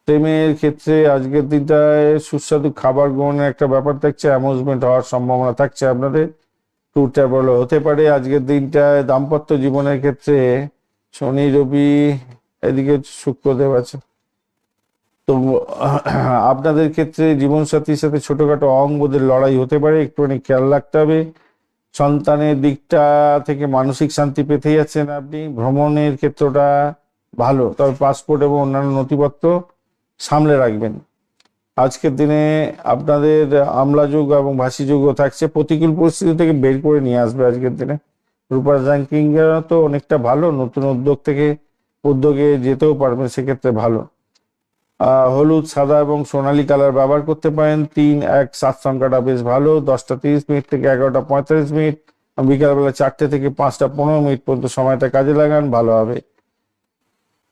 প্রেমের ক্ষেত্রে আজকের দিনটায় সুস্বাদু খাবার গ্রহণের একটা ব্যাপার থাকছে, অ্যামুজমেন্ট হওয়ার সম্ভাবনা থাকছে আপনাদের, ট্যুর ট্রাভেল হতে পারে আজকের দিনটায়। দাম্পত্য জীবনের ক্ষেত্রে শনি, রবি, এদিকে শুক্রদেব আছে, তো আপনাদের ক্ষেত্রে জীবনসাথীর সাথে ছোটখাটো অহংবোধের লড়াই হতে পারে, একটুখানি খেয়াল রাখতে হবে। সন্তানের দিকটা থেকে মানসিক শান্তি পেতে যাচ্ছেন আপনি। ভ্রমণের ক্ষেত্রটা ভালো, তবে পাসপোর্ট এবং অন্যান্য নথিপত্র সামলে রাখবেন। আজকের দিনে আপনাদের আমলাযোগ এবং ভাসিযোগও থাকছে, প্রতিকূল পরিস্থিতি থেকে বের করে নিয়ে আসবে আজকের দিনে। রূপার র্যাঙ্কিং তো অনেকটা ভালো, নতুন উদ্যোগে যেতেও পারবেন, সেক্ষেত্রে ভালো। হলুদ, সাদা এবং সোনালী কালার ব্যবহার করতে পারেন। 3-1-7 সংখ্যাটা বেশ ভালো। 10টা 30 মিনিট থেকে 11টা 45 মিনিট, বিকালবেলা 4টে থেকে 5টা 15 মিনিট পর্যন্ত সময়টা কাজে লাগান, ভালো হবে।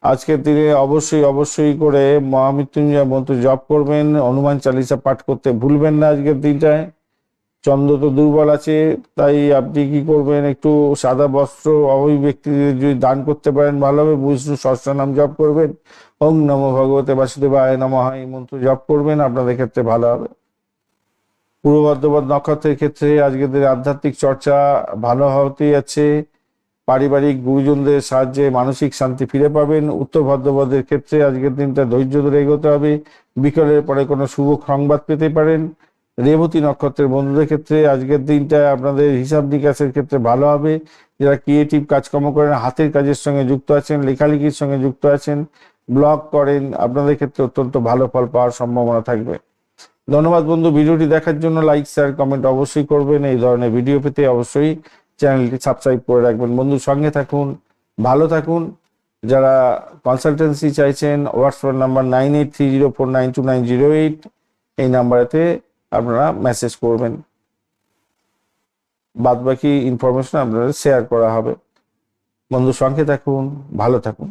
আজকের দিনে অবশ্যই করে মহামৃত্যুঞ্জয় মন্ত্র জপ করবেন, হনুমান চালিসা পাঠ করতে ভুলবেন না আজকের দিনটায়। চন্দ্র তো দুর্বল আছে, তাই আপনি কি করবেন, একটু সাদা বস্ত্র অভাবী ব্যক্তিদের যদি দান করতে পারেন ভালো হবে। বিষ্ণু সহস্রনাম জপ করবেন, ওং নমো ভগবতে বাসুদেবায় নমঃ, এই মন্ত্র জপ করবেন, আপনাদের ক্ষেত্রে ভালো হবে। পূর্ব ভাদ্রপদ নক্ষত্রের ক্ষেত্রে আজকের দিনে আধ্যাত্মিক চর্চা ভালো হতে যাচ্ছে। পারিবারিক গুরুজনদের সাহায্যে মানসিক শান্তি ফিরে পাবেন। উত্তর ভাদ্রপদের ক্ষেত্রে আজকের দিনটা ধৈর্য ধরে এগোতে হবে, বিকেলের পরে কোনো শুভ সংবাদ পেতে পারেন। রেবতী নক্ষত্রের বন্ধুদের ক্ষেত্রে আজকের দিনটা আপনাদের হিসাব নিকাশের ক্ষেত্রে ভালো হবে। যারা ক্রিয়েটিভ কাজকর্ম করেন, হাতের কাজের সঙ্গে যুক্ত আছেন, লেখালেখির সঙ্গে যুক্ত আছেন, ব্লগ করেন, আপনাদের ক্ষেত্রে অত্যন্ত ভালো ফল পাওয়ার সম্ভাবনা থাকবে। ধন্যবাদ বন্ধু, ভিডিওটি দেখার জন্য। লাইক, শেয়ার, কমেন্ট অবশ্যই করবেন। এই ধরনের ভিডিও পেতে অবশ্যই চ্যানেলটি সাবস্ক্রাইব করে রাখবেন। বন্ধু, সঙ্গে থাকুন, ভালো থাকুন। যারা কনসালটেন্সি চাইছেন, হোয়াটসঅ্যাপ নাম্বার 9830492908, এই নাম্বারেতে আপনারা মেসেজ করবেন, বাদবাকি ইনফরমেশন আপনাদের শেয়ার করা হবে। বন্ধু, সঙ্গে থাকুন, ভালো থাকুন।